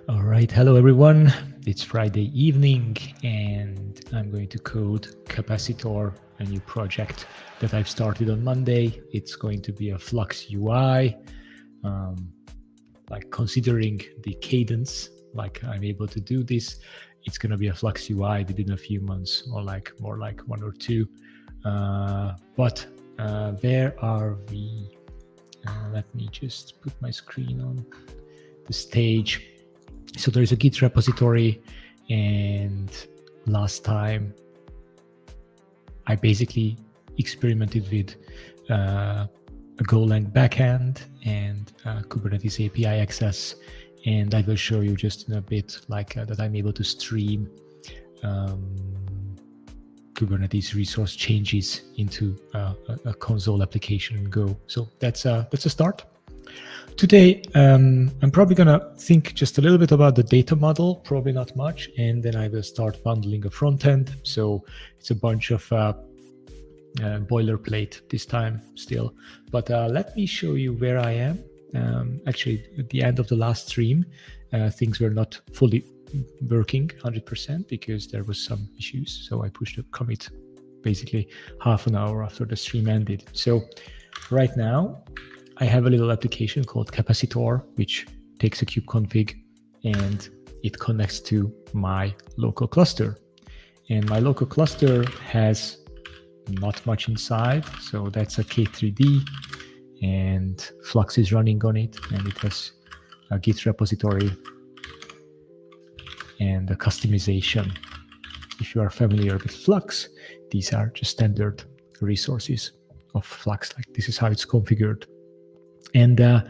All right, hello everyone. It's Friday evening and I'm going to code Capacitor, a new project that I've started on Monday. It's going to be a Flux UI, like considering the cadence, like I'm able to do this. It's going to be a Flux UI within a few months or like more like 1 or 2. But where are we? Let me just put my screen on the stage. So there's a Git repository, and last time I basically experimented with a Golang backend and Kubernetes API access, and I will show you just in a bit like that I'm able to stream Kubernetes resource changes into a console application in Go. So that's a start. Today, I'm probably going to think just a little bit about the data model, probably not much, and then I will start bundling a front end. So it's a bunch of boilerplate this time still. But let me show you where I am. Actually, at the end of the last stream, things were not fully working 100% because there was some issues. So I pushed a commit basically half an hour after the stream ended. So right now, I have a little application called Capacitor, which takes a kubeconfig and it connects to my local cluster. And my local cluster has not much inside. So that's a K3D and Flux is running on it. And it has a Git repository and a customization. If you are familiar with Flux, these are just standard resources of Flux. Like this is how it's configured. And as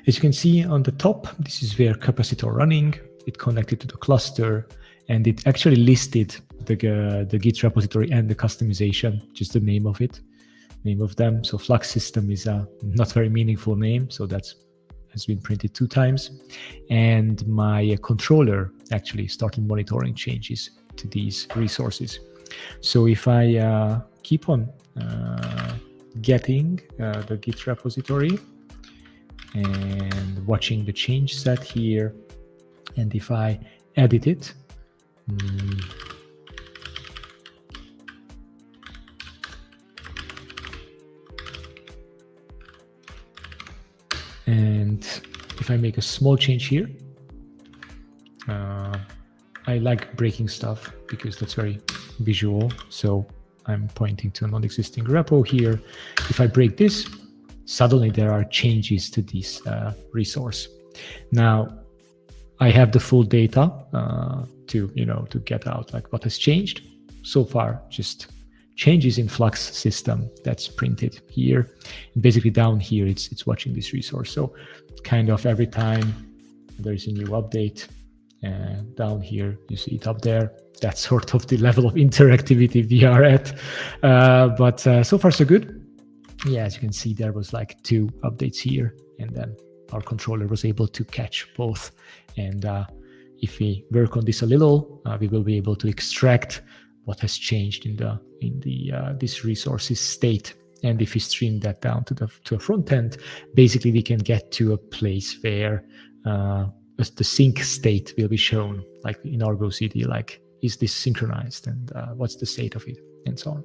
you can see on the top, this is where Capacitor running. It connected to the cluster, and it actually listed the Git repository and the customization, just the name of it, name of them. So Flux system is a not very meaningful name, so that's has been printed 2 times. And my controller actually started monitoring changes to these resources. So if I keep on getting the Git repository and watching the change set here, and if I edit it, and if I make a small change here, I like breaking stuff because that's very visual. So I'm pointing to a non-existing repo here. If I break this, suddenly there are changes to this resource. Now I have the full data to get out like what has changed so far. Just changes in Flux system that's printed here. And basically down here, it's watching this resource. So kind of every time there's a new update, and down here you see it up there. That's sort of the level of interactivity we are at. But so far so good. Yeah, as you can see, there was like 2 updates here, and then our controller was able to catch both. And if we work on this a little, we will be able to extract what has changed in this resource's state. And if we stream that down to a front end, basically we can get to a place where the sync state will be shown, like in Argo CD, like is this synchronized and what's the state of it, and so on.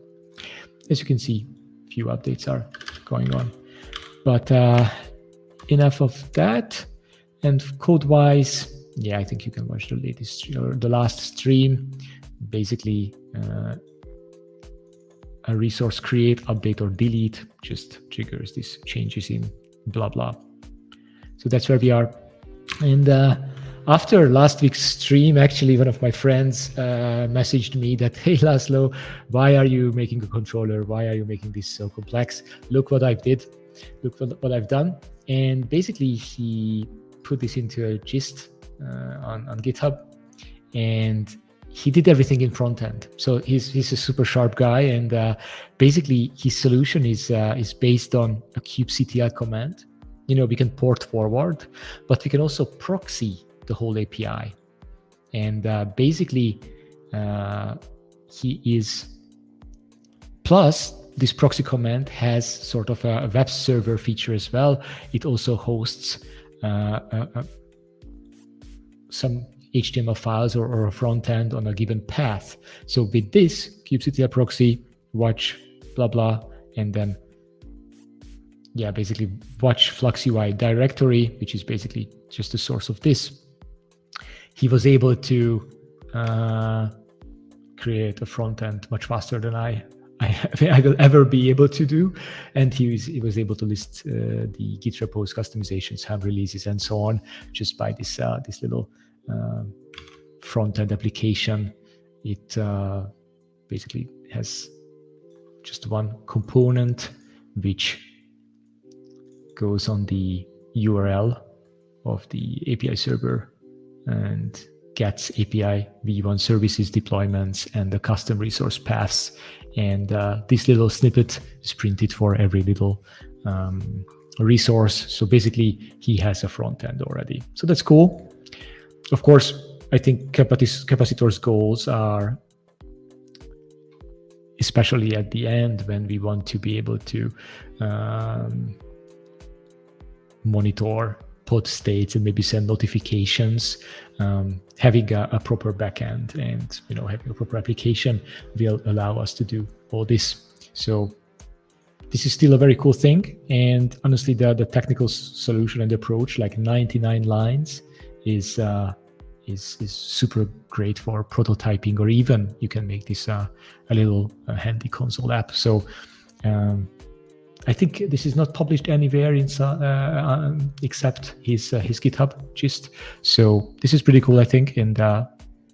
As you can see, few updates are going on, but enough of that. And code-wise, yeah, I think you can watch the latest or the last stream. Basically, a resource create, update, or delete just triggers these changes in blah blah. So that's where we are. And after last week's stream, actually, one of my friends messaged me that, hey, Laszlo, why are you making a controller? Why are you making this so complex? Look what I did. Look what I've done. And basically, he put this into a gist on GitHub, and he did everything in front end. So he's a super sharp guy, and basically his solution is based on a kubectl command. We can port forward, but we can also proxy the whole API. And basically, he is, plus this proxy command has sort of a web server feature as well. It also hosts some HTML files or a front end on a given path. So with this kubectl proxy, watch blah blah, and then basically watch Flux UI directory, which is basically just the source of this. He was able to create a front end much faster than I will ever be able to do, and he was able to list the Git repos, customizations, hub releases, and so on, just by this little front end application. It basically has just one component which goes on the URL of the API server and gets API v1 services deployments and the custom resource paths. And this little snippet is printed for every little resource. So basically, he has a front end already. So that's cool. Of course, I think Capacitor's goals are, especially at the end when we want to be able to monitor pod states and maybe send notifications, having a proper backend and having a proper application will allow us to do all this. So this is still a very cool thing, and honestly the technical solution and approach, like 99 lines, is super great for prototyping, or even you can make this a little handy console app. So I think this is not published anywhere except his GitHub gist. So this is pretty cool, I think, and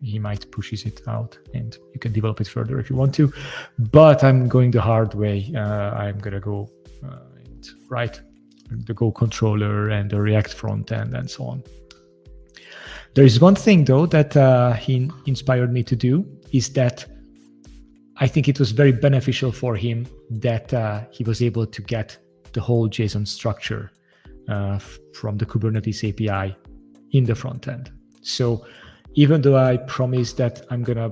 he might pushes it out, and you can develop it further if you want to. But I'm going the hard way. I'm gonna go and write the Go controller and the React front end and so on. There is one thing though that he inspired me to do, is that I think it was very beneficial for him that he was able to get the whole JSON structure from the Kubernetes API in the front end. So even though I promised that I'm gonna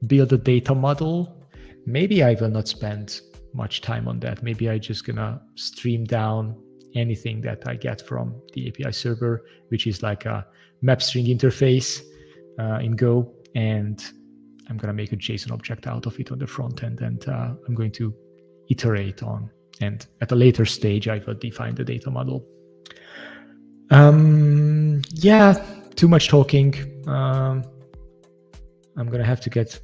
build a data model, maybe I will not spend much time on that. Maybe I just gonna stream down anything that I get from the API server, which is like a map string interface in Go, and I'm going to make a JSON object out of it on the front end, and I'm going to iterate on. And at a later stage, I will define the data model. Too much talking. I'm going to have to get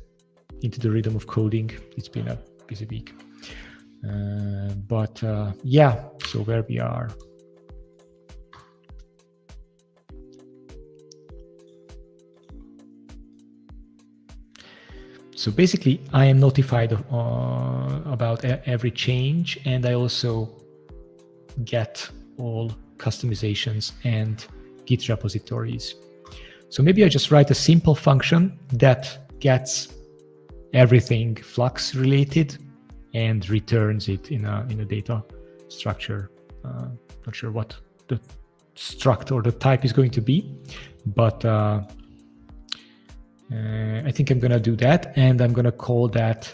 into the rhythm of coding. It's been a busy week. So where we are. So basically, I am notified about every change, and I also get all customizations and Git repositories. So maybe I just write a simple function that gets everything Flux related and returns it in a data structure. Not sure what the struct or the type is going to be, but I think I'm going to do that, and I'm going to call that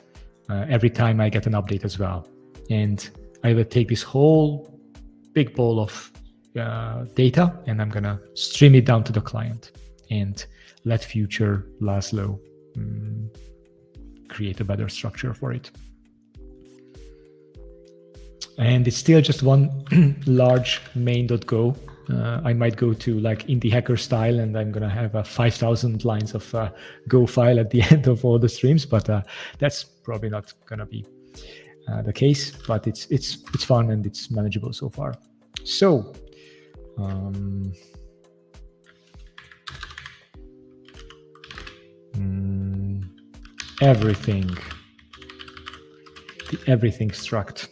every time I get an update as well. And I will take this whole big ball of data, and I'm going to stream it down to the client and let future Laszlo create a better structure for it. And it's still just one large main.go. I might go to like indie hacker style, and I'm going to have a 5,000 lines of Go file at the end of all the streams, but that's probably not going to be the case, but it's fun and it's manageable so far. So everything struct,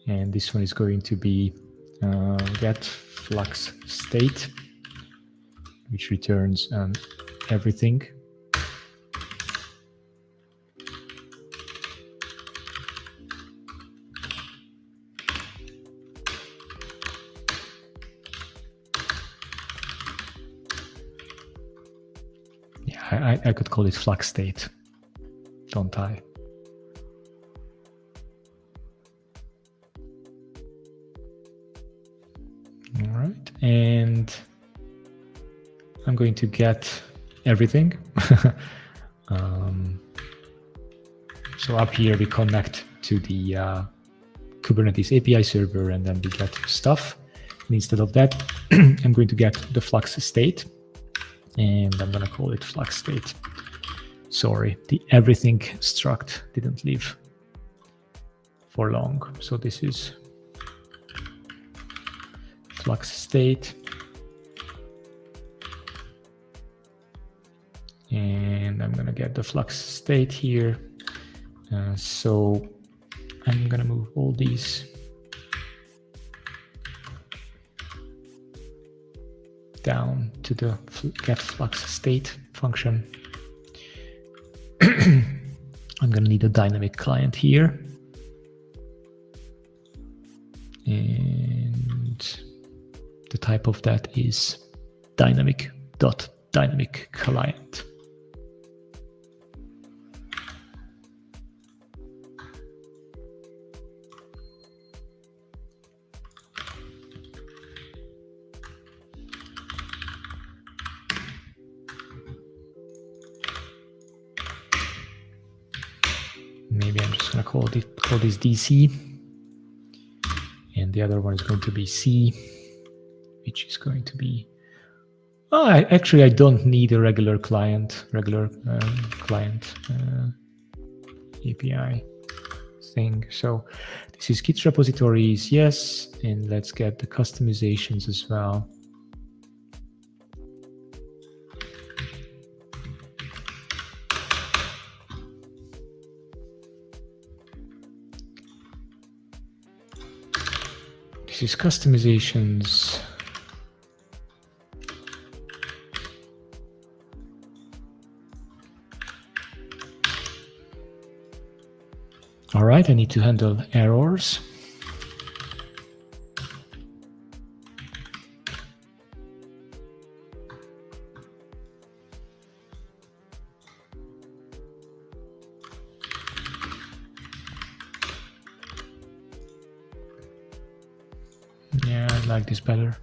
and this one is going to be get flux state, which returns everything. Yeah, I could call it flux state, don't I? All right, and I'm going to get everything. So up here we connect to the Kubernetes API server, and then we get stuff. And instead of that, I'm going to get the Flux state, and I'm going to call it Flux state. Sorry, the everything struct didn't live for long. So this is Flux state. And I'm going to get the Flux state here. So I'm going to move all these down to the get Flux state function. I'm going to need a dynamic client here. And the type of that is dynamic.dynamic client. Maybe I'm just going to call this DC, and the other one is going to be C, which is going to be. Oh, actually, I don't need a regular client API thing. So this is Git repositories, yes, and let's get the customizations as well. This is customizations. All right, I need to handle errors. Yeah, I like this better.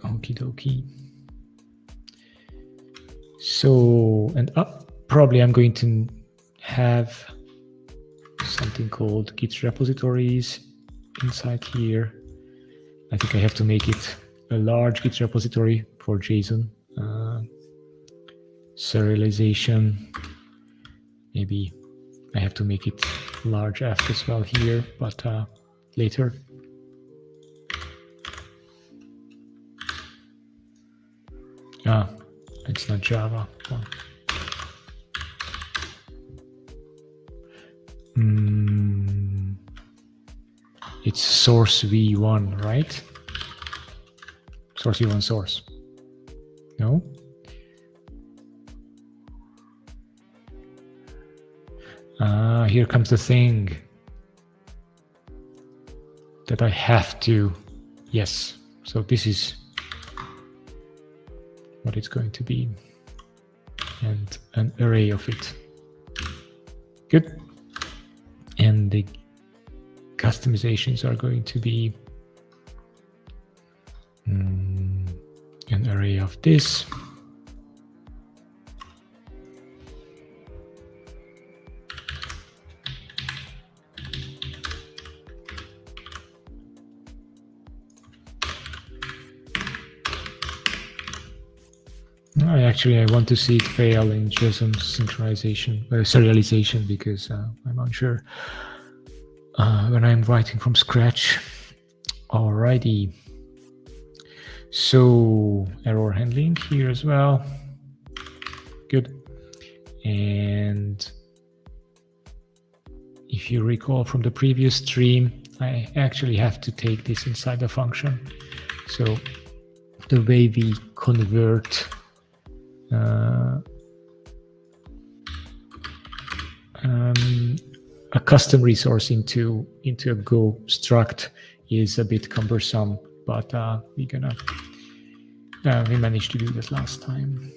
Okie dokie. So, and probably I'm going to have something called Git repositories inside here. I think I have to make it a large Git repository for JSON serialization. Maybe I have to make it large F as well here, but later. It's not Java. Oh. It's source v1, right? Source v1 source. No? Here comes the thing that I have to. Yes. So this is what it's going to be, and an array of it. Good. And the customizations are going to be an array of this. Actually, I want to see it fail in JSON synchronization, serialization, because I'm unsure when I'm writing from scratch. Alrighty. So error handling here as well. Good. And if you recall from the previous stream, I actually have to take this inside the function. So the way we convert a custom resource into a Go struct is a bit cumbersome, but we managed to do that last time.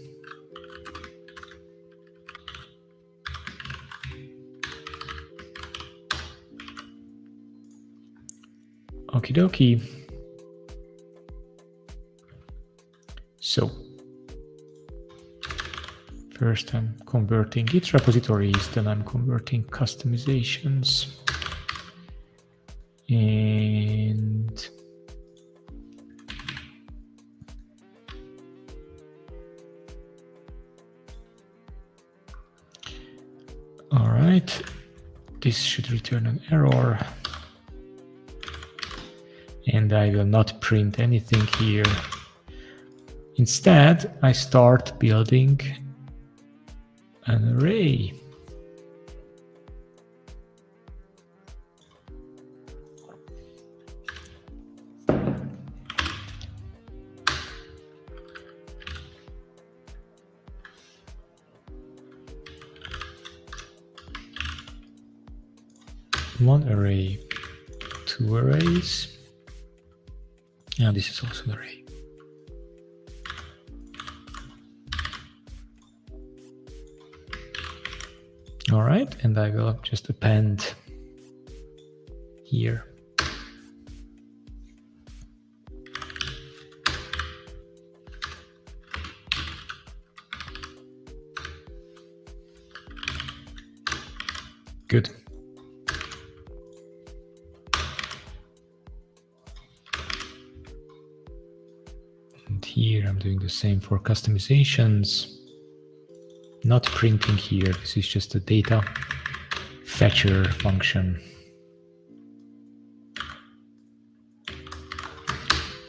Okie dokie. So first I'm converting Git repositories, then I'm converting customizations. And all right, this should return an error. And I will not print anything here. Instead, I start building an array. One array, two arrays. And this is also an array. All right, and I will just append here. Good. Here I'm doing the same for customizations. Not printing here, this is just a data fetcher function.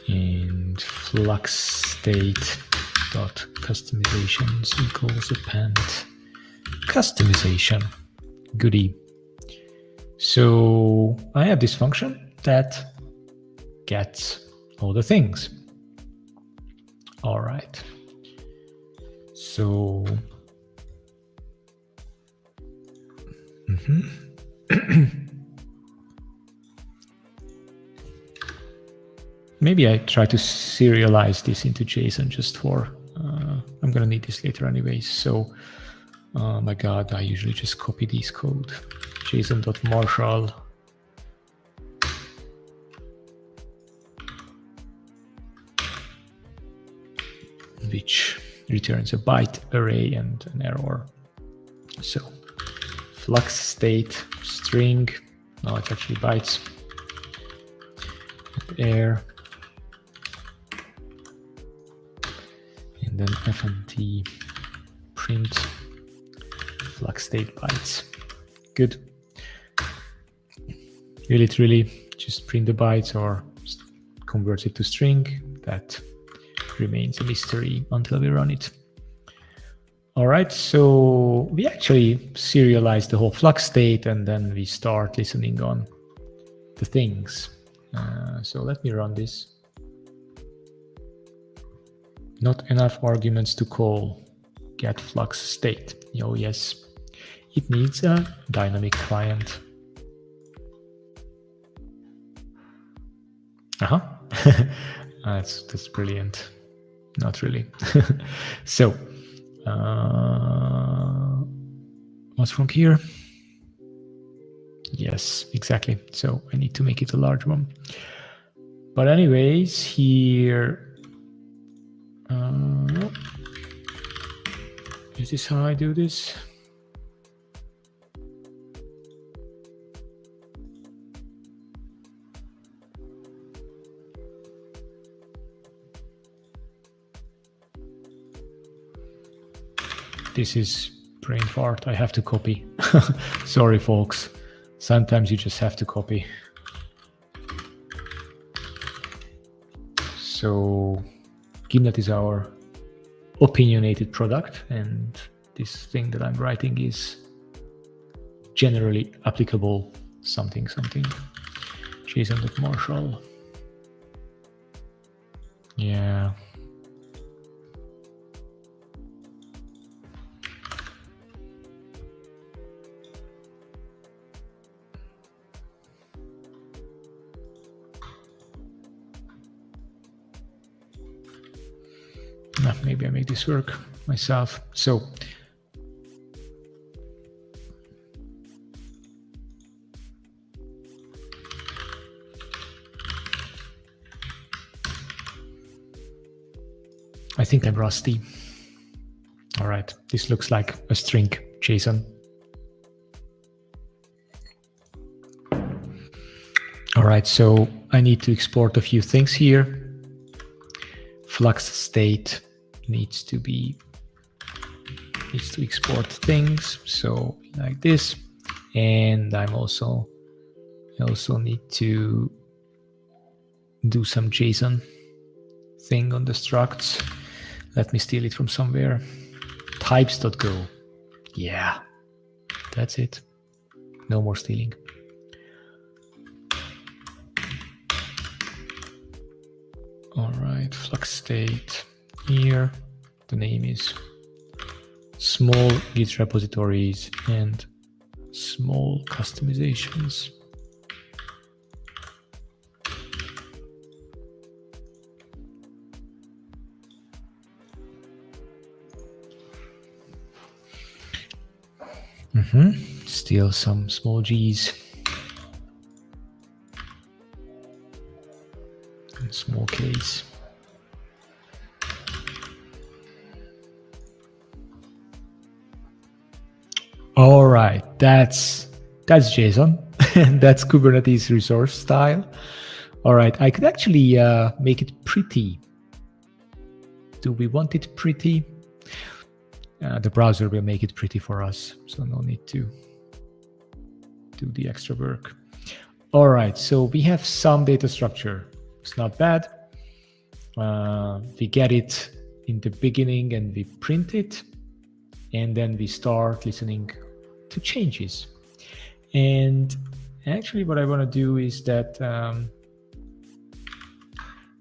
And flux state dot customizations equals append customization. Goodie. So I have this function that gets all the things. All right. So maybe I try to serialize this into JSON just for, I'm going to need this later anyways. So, oh my God, I usually just copy these code. JSON.marshall. Which returns a byte array and an error. So flux state string, no, it's actually bytes, air, and then fnt print flux state bytes. Good. Will it really just print the bytes or convert it to string? That remains a mystery until we run it. All right, so we actually serialize the whole flux state and then we start listening on the things. So let me run this. Not enough arguments to call get flux state. Oh yes, it needs a dynamic client. That's brilliant. Not really. So what's wrong here? Yes, exactly. So I need to make it a large one. But anyways, here, is this how I do this? This is brain fart. I have to copy. Sorry, folks. Sometimes you just have to copy. So Gimlet is our opinionated product, and this thing that I'm writing is generally applicable something. JSON.marshall. Yeah, Maybe I make this work myself. So I think I'm rusty. All right, this looks like a string JSON. All right, so I need to export a few things here. Flux state needs to export things, so like this. And I also need to do some JSON thing on the structs. Let me steal it from somewhere. Types.go. Yeah, that's it. No more stealing. All right, Flux state here. The name is small Git repositories and small customizations. Steal some small G's and small K's. All right, that's JSON and that's Kubernetes resource style. All right, I could actually make it pretty. Do we want it pretty? The browser will make it pretty for us, so no need to do the extra work. All right, so we have some data structure. It's not bad. We get it in the beginning and we print it, and then we start listening to changes. And actually what I want to do is that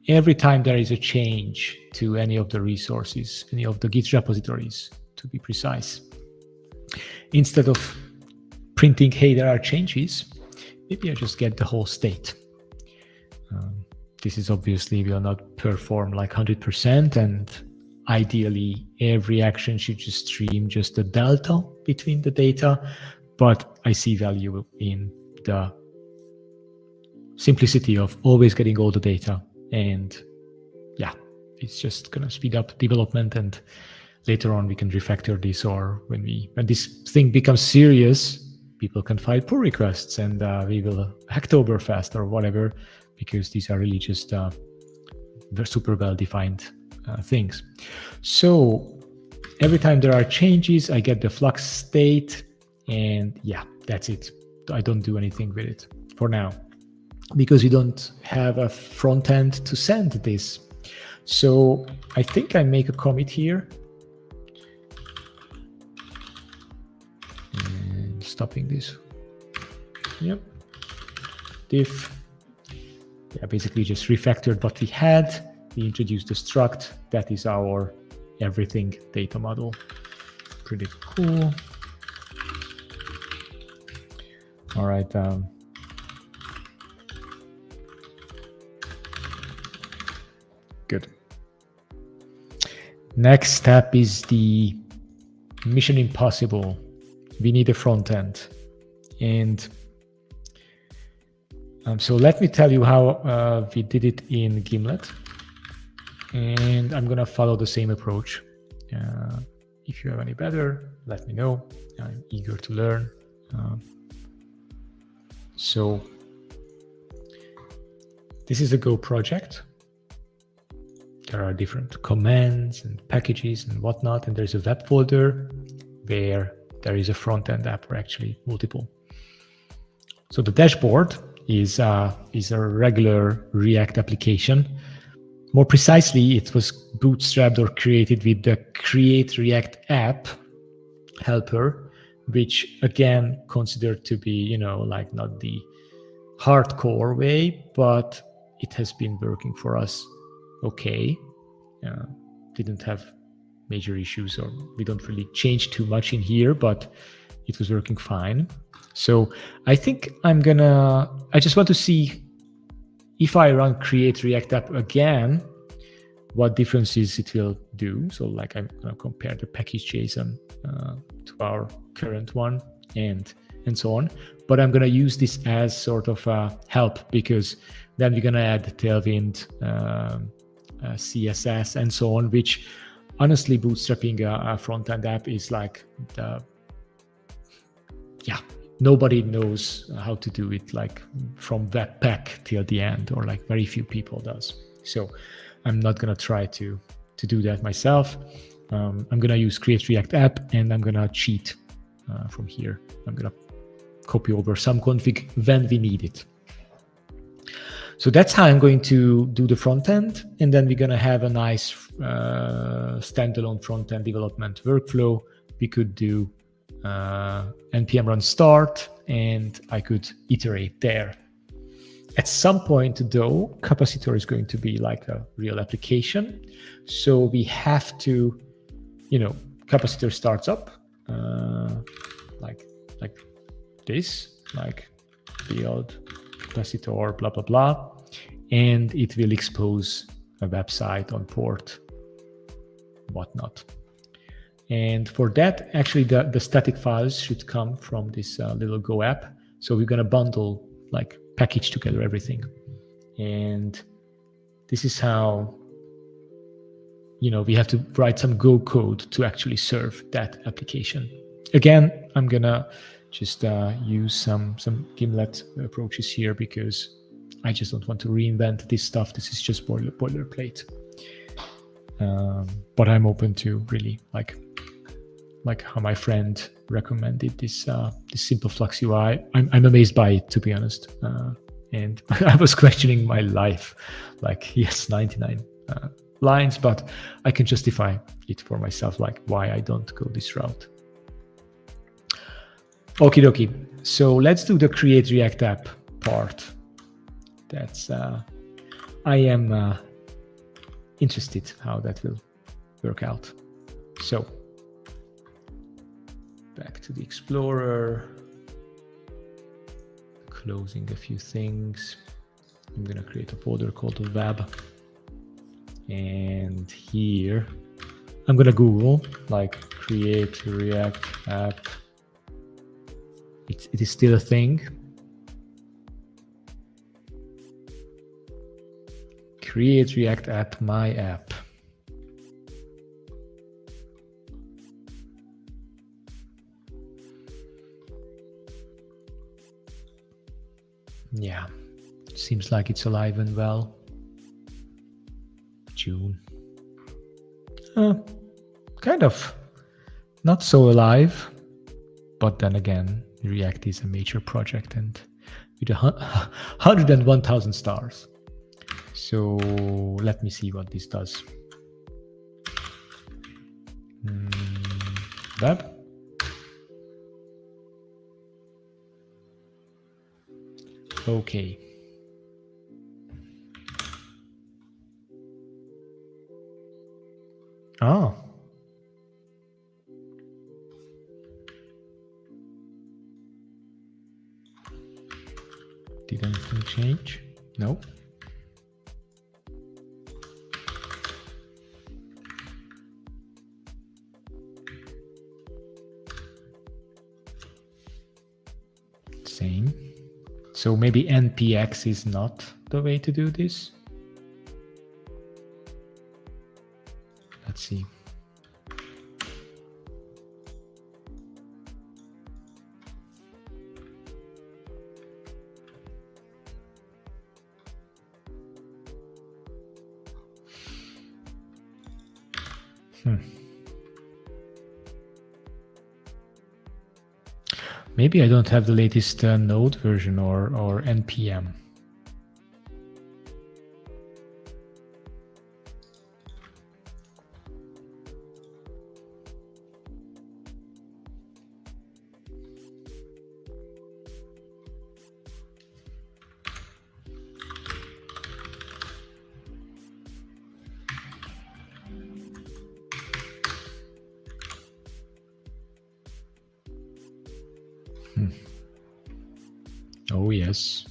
every time there is a change to any of the resources, any of the Git repositories, to be precise, instead of printing, hey, there are changes, maybe I just get the whole state. This is obviously will not perform like 100%, and ideally every action should just stream just the delta between the data, but I see value in the simplicity of always getting all the data. And yeah, it's just gonna speed up development, and later on we can refactor this, or when this thing becomes serious, people can file pull requests and we will Hacktoberfest or whatever, because these are really just super well-defined things. So every time there are changes, I get the Flux state, and yeah, that's it. I don't do anything with it for now, because you don't have a front end to send this. So I think I make a commit here. And stopping this. Yep. Diff. Yeah, basically just refactored what we had. We introduced the struct. That is our everything data model. Pretty cool. All right. Good. Next step is the mission impossible. We need a front end. And so let me tell you how we did it in Gimlet. And I'm going to follow the same approach. If you have any better, let me know. I'm eager to learn. So this is a Go project. There are different commands and packages and whatnot, and there's a web folder where there is a front-end app, or actually multiple. So the dashboard is a regular React application. More precisely, it was bootstrapped or created with the Create React App helper, which again considered to be, like not the hardcore way, but it has been working for us okay. Didn't have major issues, or we don't really change too much in here, but it was working fine. So I think I just want to see if I run Create React App again, what differences it will do. So like I'm going to compare the package JSON to our current one and so on. But I'm going to use this as sort of a help, because then we're going to add Tailwind, CSS, and so on, which honestly, bootstrapping a front-end app is like nobody knows how to do it, like from Webpack till the end, or like very few people does. So I'm not going to try to do that myself. I'm going to use Create React App, and I'm going to cheat from here. I'm going to copy over some config when we need it. So that's how I'm going to do the front end. And then we're going to have a nice standalone front end development workflow. We could do npm run start, and I could iterate there. At some point, though, Capacitor is going to be like a real application. So we have to, Capacitor starts up like this, like build Capacitor, blah, blah, blah. And it will expose a website on port, whatnot. And for that, actually, the static files should come from this little Go app. So we're going to bundle, like package together everything. And this is how, we have to write some Go code to actually serve that application. Again, I'm going to just use some Gimlet approaches here, because I just don't want to reinvent this stuff. This is just boilerplate. But I'm open to really like how my friend recommended this simple Flux UI. I'm amazed by it, to be honest. And I was questioning my life, like, yes, 99 lines, but I can justify it for myself, like why I don't go this route. Okie dokie. So let's do the Create React App part. That's I am interested how that will work out. So back to the Explorer, closing a few things. I'm going to create a folder called web. And here, I'm going to Google, like, Create React App. It is still a thing. Create React App, my app. Yeah, seems like it's alive and well. June. Kind of not so alive, but then again, React is a major project and with 101,000 stars. So let me see what this does. Web. Okay. Oh. Did anything change? No. Same. So maybe npx is not the way to do this. Let's see. Maybe I don't have the latest Node version or npm. Oh, yes.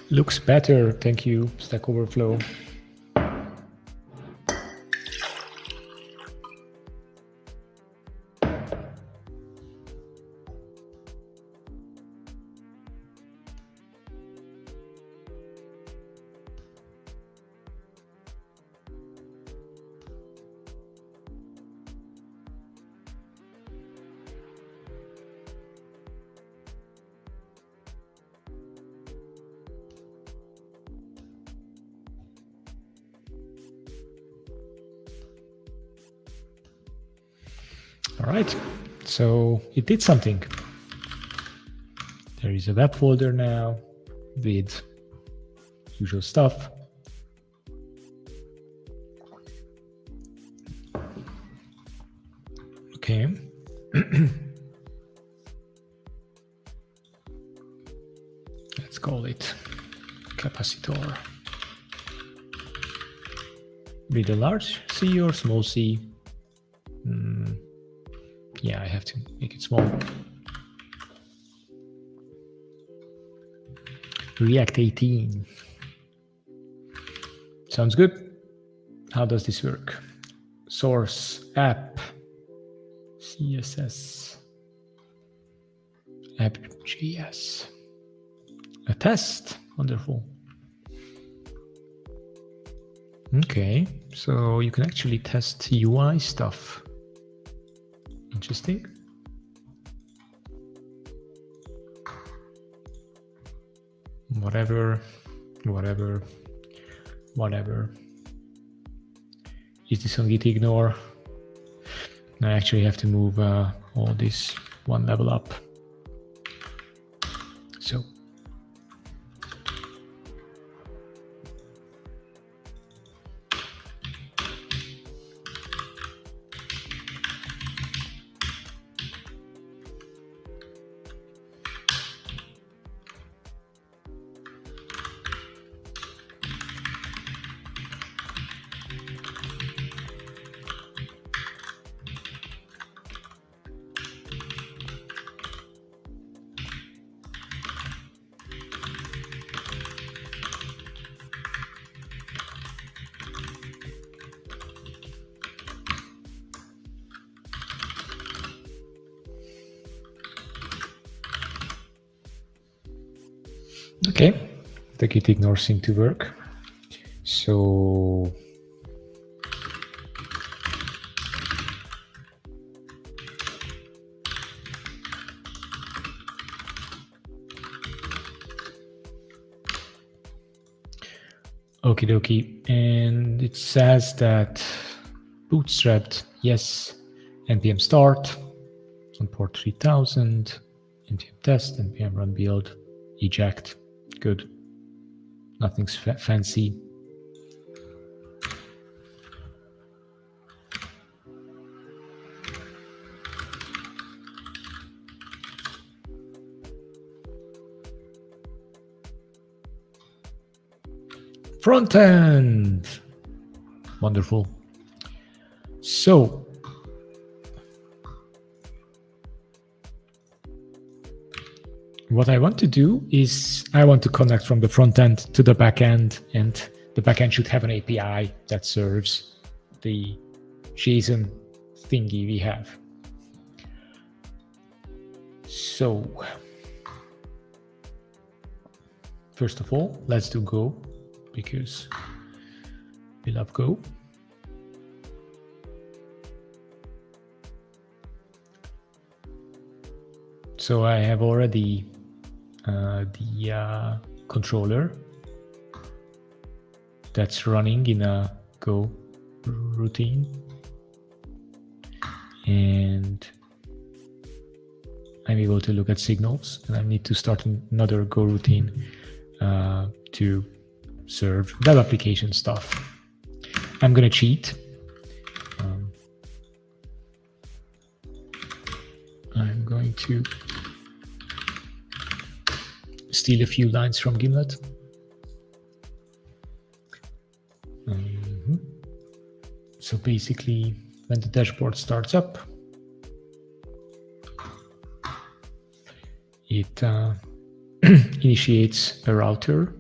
Looks better. Thank you, Stack Overflow. All right, so it did something. There is a web folder now with usual stuff. Okay. Let's call it capacitor. With a large C or small c? Yeah, I have to make it small. React 18. Sounds good. How does this work? Source, app, CSS, app.js. A test. Wonderful. Okay, so you can actually test UI stuff. Interesting. Whatever. Is this on git ignore? I actually have to move all this one level up. So. Okay, the git ignore seemed to work. So okie dokie, and it says that bootstrapped, yes, npm start on port 3000, npm test, npm run build, eject. Good. Nothing's fancy. Frontend. Wonderful. So what I want to do is I want to connect from the front end to the back end, and the back end should have an API that serves the JSON thingy we have. So first of all, let's do Go, because we love Go. So I have already the controller that's running in a Go routine, and I'm able to look at signals, and I need to start another Go routine to serve web application stuff. I'm going to cheat to steal a few lines from Gimlet. So basically, when the dashboard starts up, it initiates a router,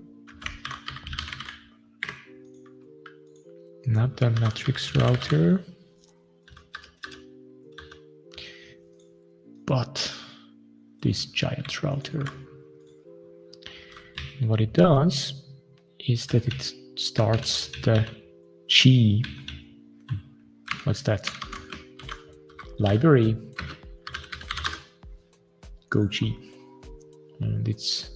not the matrix router, but this giant router. And what it does is that it starts the Qi, what's that? Library, Gochi, and it's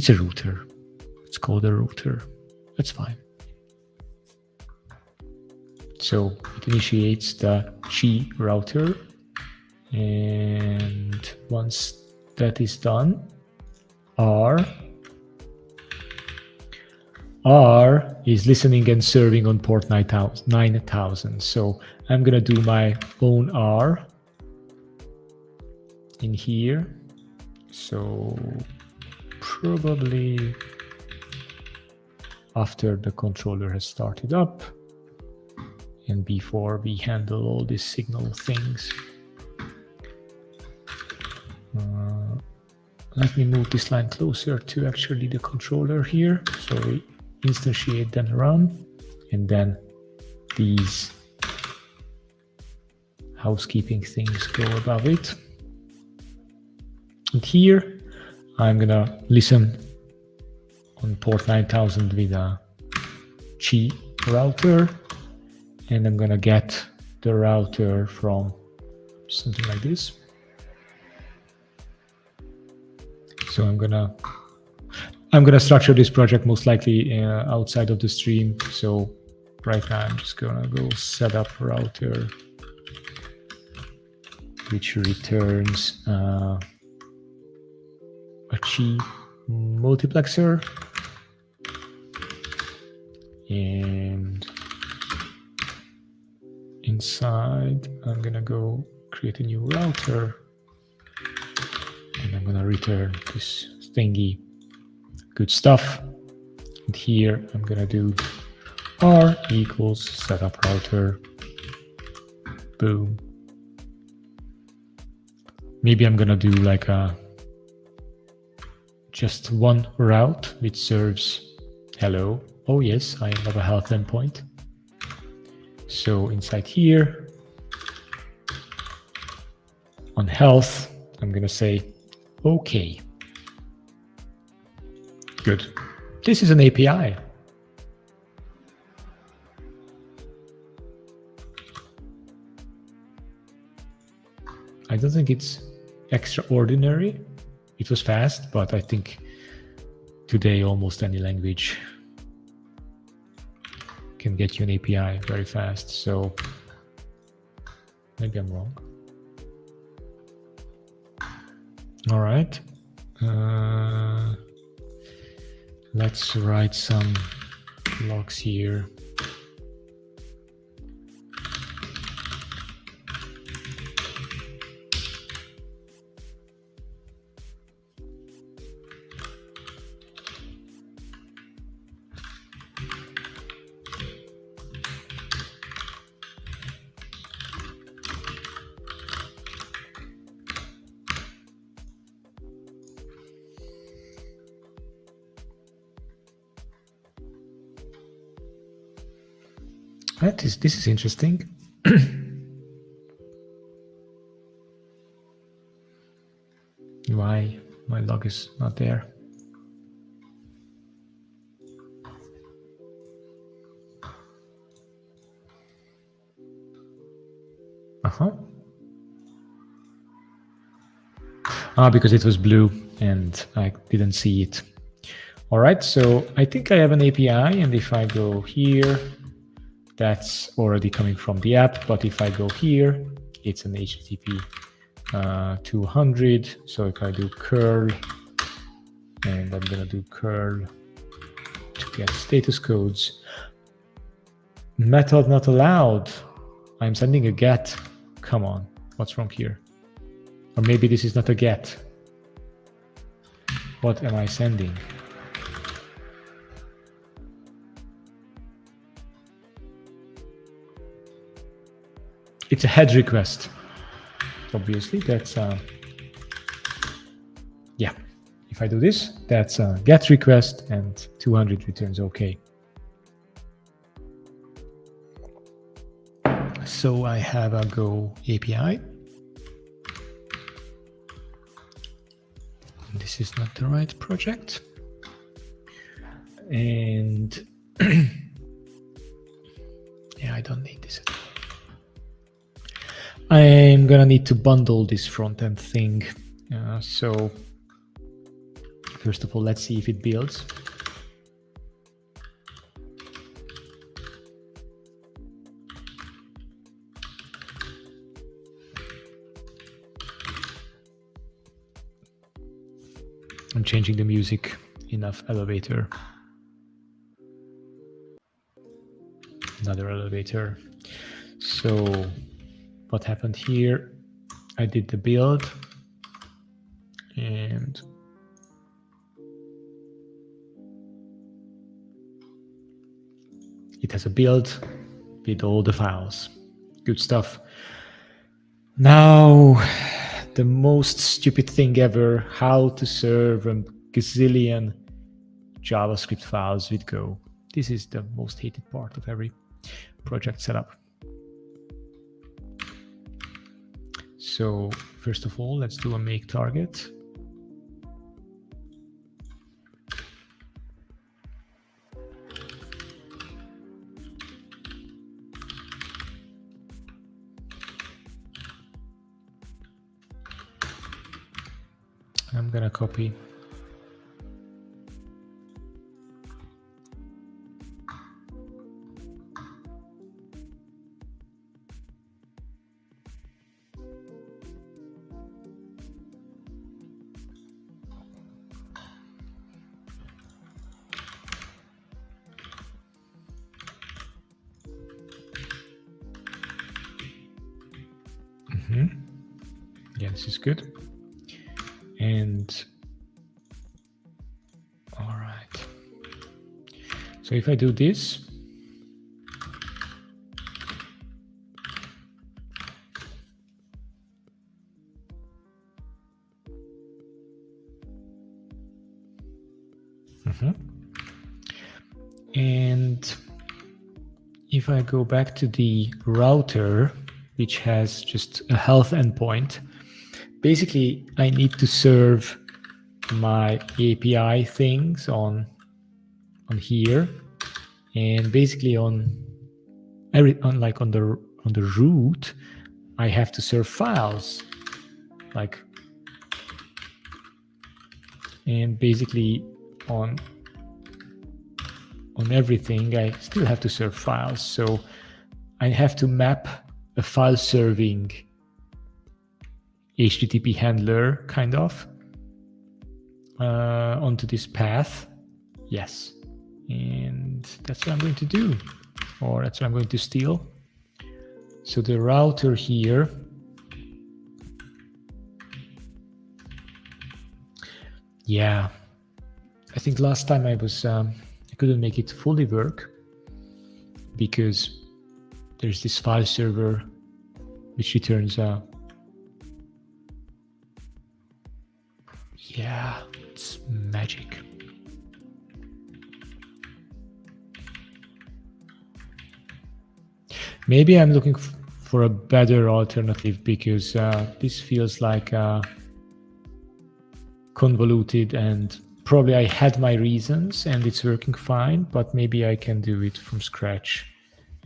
a router. It's called a router. That's fine. So it initiates the Qi router, and once that is done, R is listening and serving on port 9000. So I'm gonna do my own R in here. So probably after the controller has started up and before we handle all these signal things. Let me move this line closer to actually the controller here. So we instantiate then run, and then these housekeeping things go above it. And here I'm gonna listen on port 9000 with a Qi router, and I'm gonna get the router from something like this. So I'm gonna structure this project most likely outside of the stream. So right now I'm just gonna go set up router, which returns a Qi multiplexer, and inside I'm gonna go create a new router, and I'm gonna return this thingy. Good stuff. And here I'm gonna do R equals setup router. Boom. Maybe I'm gonna do like just one route which serves hello. Oh yes, I have a health endpoint. So inside here on health, I'm gonna say okay. Good. This is an API. I don't think it's extraordinary. It was fast, but I think today almost any language can get you an API very fast. So maybe I'm wrong. All right. Let's write some logs here. This is interesting. Why my log is not there? Because it was blue and I didn't see it. All right, so I think I have an API, and if I go here, that's already coming from the app. But if I go here, it's an HTTP 200. So if I do curl, and I'm gonna do curl to get status codes. Method not allowed. I'm sending a get. Come on. What's wrong here? Or maybe this is not a get. What am I sending? It's a head request. Obviously, that's yeah. If I do this, that's a get request, and 200 returns OK. So I have a Go API. This is not the right project. And yeah, I don't need this. I'm gonna need to bundle this front-end thing. So first of all, let's see if it builds. I'm changing the music. Enough elevator. Another elevator. So what happened here? I did the build and it has a build with all the files. Good stuff. Now, the most stupid thing ever, how to serve a gazillion JavaScript files with Go. This is the most hated part of every project setup. So first of all, let's do a make target. I'm gonna copy. Yeah, this is good. And all right. So if I do this, and if I go back to the router, which has just a health endpoint, basically I need to serve my API things on here, and basically on the root, I have to serve files, like, and basically on everything I still have to serve files. So I have to map a file serving HTTP handler kind of onto this path. Yes. And that's what I'm going to do, or that's what I'm going to steal. So the router here, yeah, I think last time I was I couldn't make it fully work because there's this file server which returns yeah, it's magic. Maybe I'm looking for a better alternative because this feels like convoluted, and probably I had my reasons and it's working fine, but maybe I can do it from scratch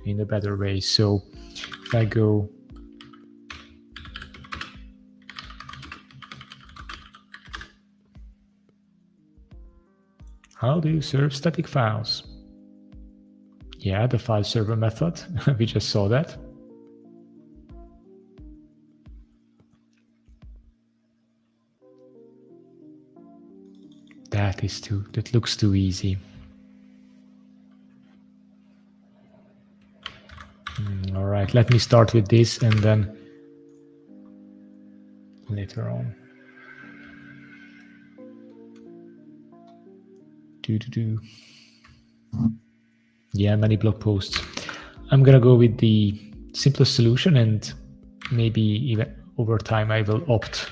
in a better way. So if I go how do you serve static files? Yeah, the file server method. We just saw that. That looks too easy. All right, let me start with this and then later on. Yeah, many blog posts. I'm gonna go with the simplest solution, and maybe even over time I will opt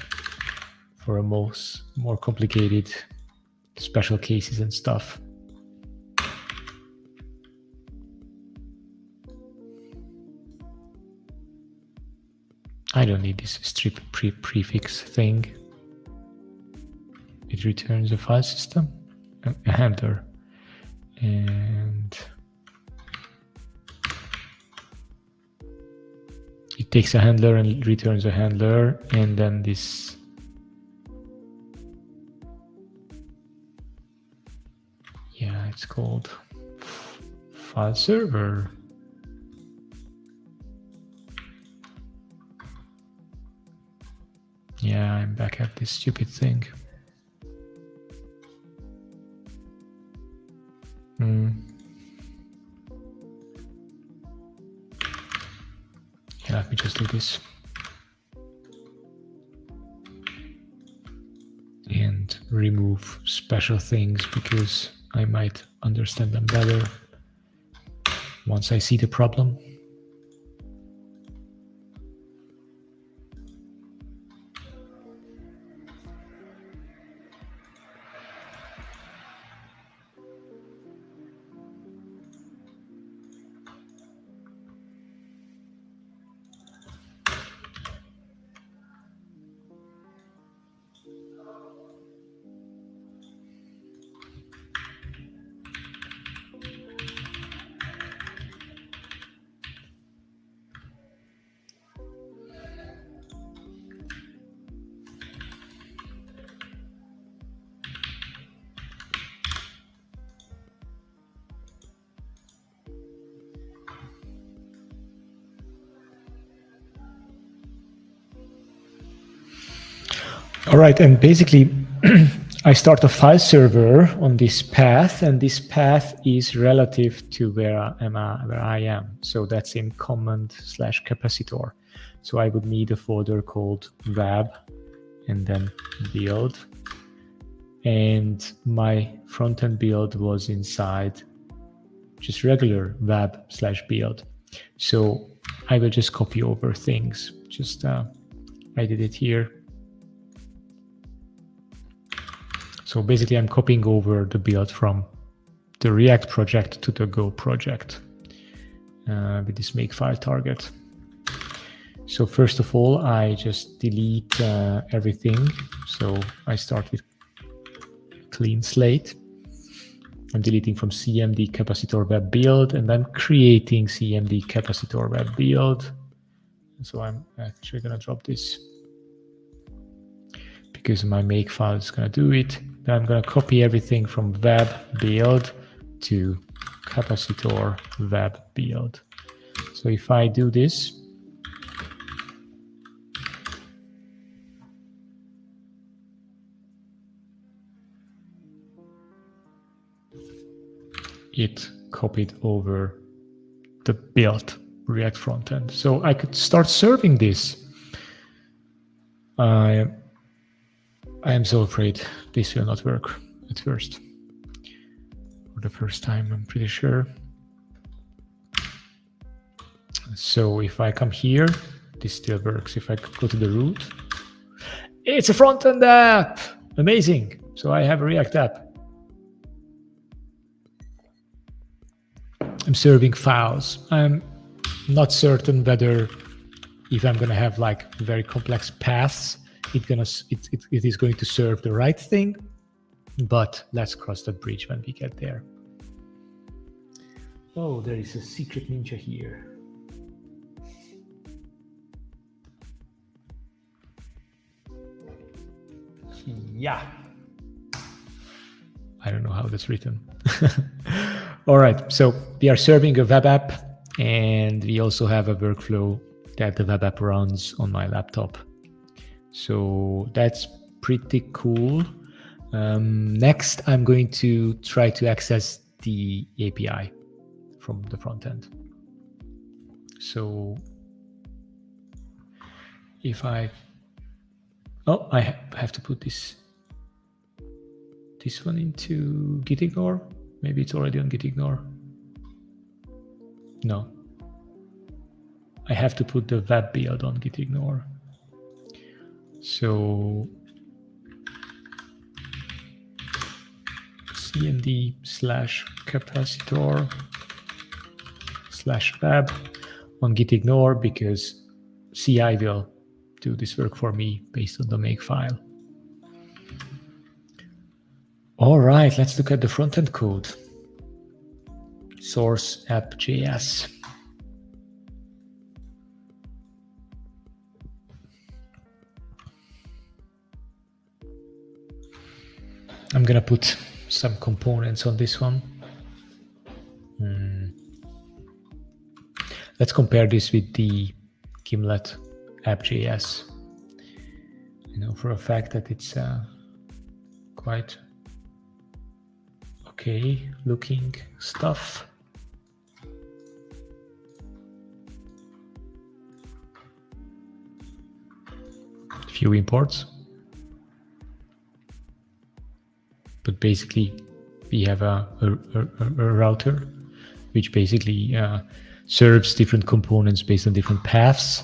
for a more complicated special cases and stuff. I don't need this strip prefix thing. It returns a file system, a handler, and it takes a handler and returns a handler, and then this it's called file server. Yeah, I'm back at this stupid thing. Yeah, let me just do this. And remove special things because I might understand them better once I see the problem. All right, and basically I start a file server on this path, and this path is relative to where I am. So that's in command/capacitor. So I would need a folder called web and then build. And my front-end build was inside just regular web/build. So I will just copy over things. Just I did it here. So basically I'm copying over the build from the React project to the Go project with this makefile target. So first of all, I just delete everything. So I start with clean slate. I'm deleting from CMD capacitor web build, and I'm creating CMD capacitor web build. So I'm actually gonna drop this because my makefile is gonna do it. Then I'm gonna copy everything from web build to capacitor web build. So if I do this, it copied over the build React frontend. So I could start serving this. I am so afraid this will not work at first. For the first time, I'm pretty sure. So if I come here, this still works. If I go to the root, it's a front-end app. Amazing. So I have a React app. I'm serving files. I'm not certain whether if I'm going to have like very complex paths, it is going to serve the right thing, but let's cross that bridge when we get there. Oh, there is a secret ninja here. Yeah. I don't know how that's written. All right, so we are serving a web app, and we also have a workflow that the web app runs on my laptop. So that's pretty cool. Next, I'm going to try to access the API from the front end. So if I Oh, I have to put this one into git ignore. Maybe it's already on git ignore. No. I have to put the web build on git ignore. So cmd/capacitor/web on git ignore, because CI will do this work for me based on the make file. All right, let's look at the front-end code. Source app.js. I'm gonna put some components on this one. Let's compare this with the Gimlet app.js. You know for a fact that it's quite okay looking stuff. Few imports. But basically, we have a router which basically serves different components based on different paths.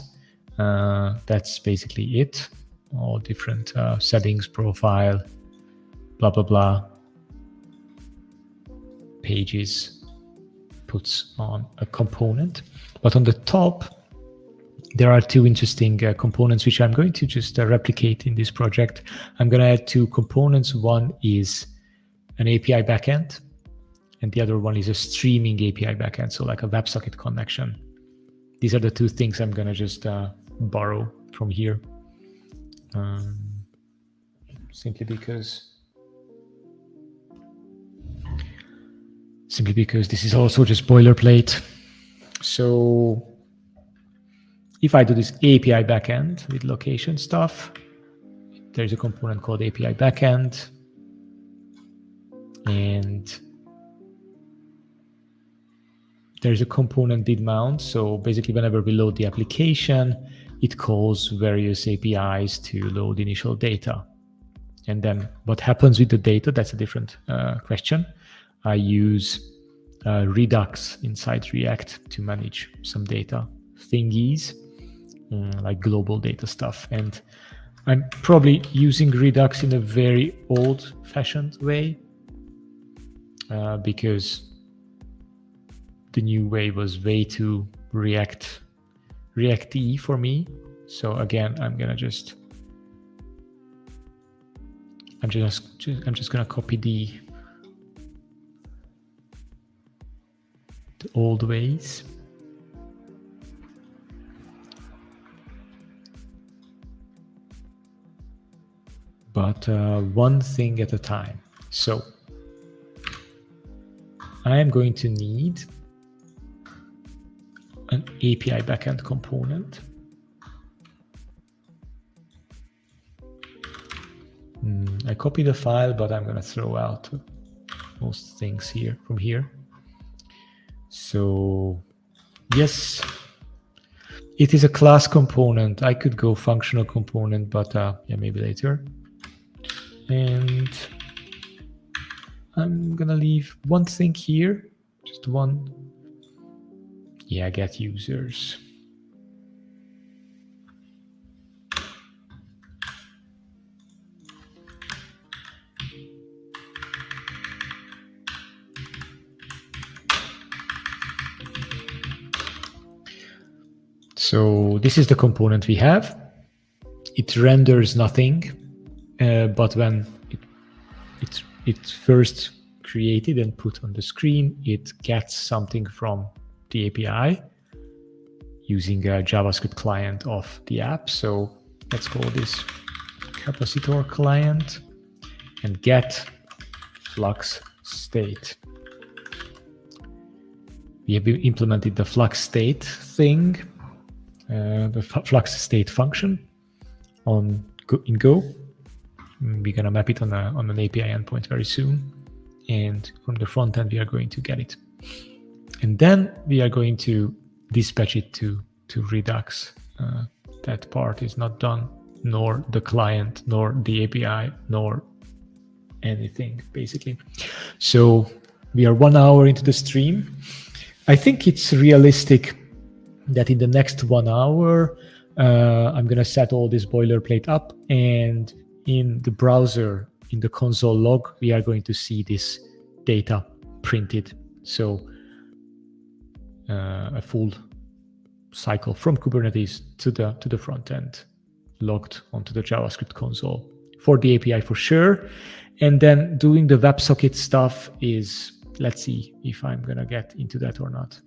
That's basically it. All different settings, profile, blah, blah, blah. Pages puts on a component. But on the top, there are two interesting components which I'm going to just replicate in this project. I'm going to add two components. One is an API backend, and the other one is a streaming API backend, so like a WebSocket connection. These are the two things I'm going to just borrow from here, simply because this is also just boilerplate. So if I do this API backend with location stuff, there's a component called API backend, and there's a component did mount. So basically, whenever we load the application, it calls various APIs to load initial data. And then what happens with the data, that's a different question. I use Redux inside React to manage some data thingies, like global data stuff. And I'm probably using Redux in a very old-fashioned way, because the new way was way too React-y for me. So again, I'm just gonna copy the old ways. But one thing at a time. So I am going to need an API backend component. I copy the file, but I'm going to throw out most things here from here. So yes, it is a class component. I could go functional component, but yeah, maybe later. And I'm gonna leave one thing here, just one. Yeah, get users. So this is the component we have. It renders nothing, but when it's first created and put on the screen, it gets something from the API using a JavaScript client of the app. So let's call this capacitor client and get Flux state. We have implemented the Flux state thing, the Flux state function in Go. We're going to map it on an API endpoint very soon. And from the front end, we are going to get it. And then we are going to dispatch it to Redux. That part is not done nor the client, nor the API, nor anything, basically. So we are 1 hour into the stream. I think it's realistic that in the next 1 hour, I'm going to set all this boilerplate up, and in the browser, in the console log, we are going to see this data printed. So a full cycle from Kubernetes to the front end logged onto the JavaScript console for the API for sure. And then doing the WebSocket stuff is, let's see if I'm going to get into that or not.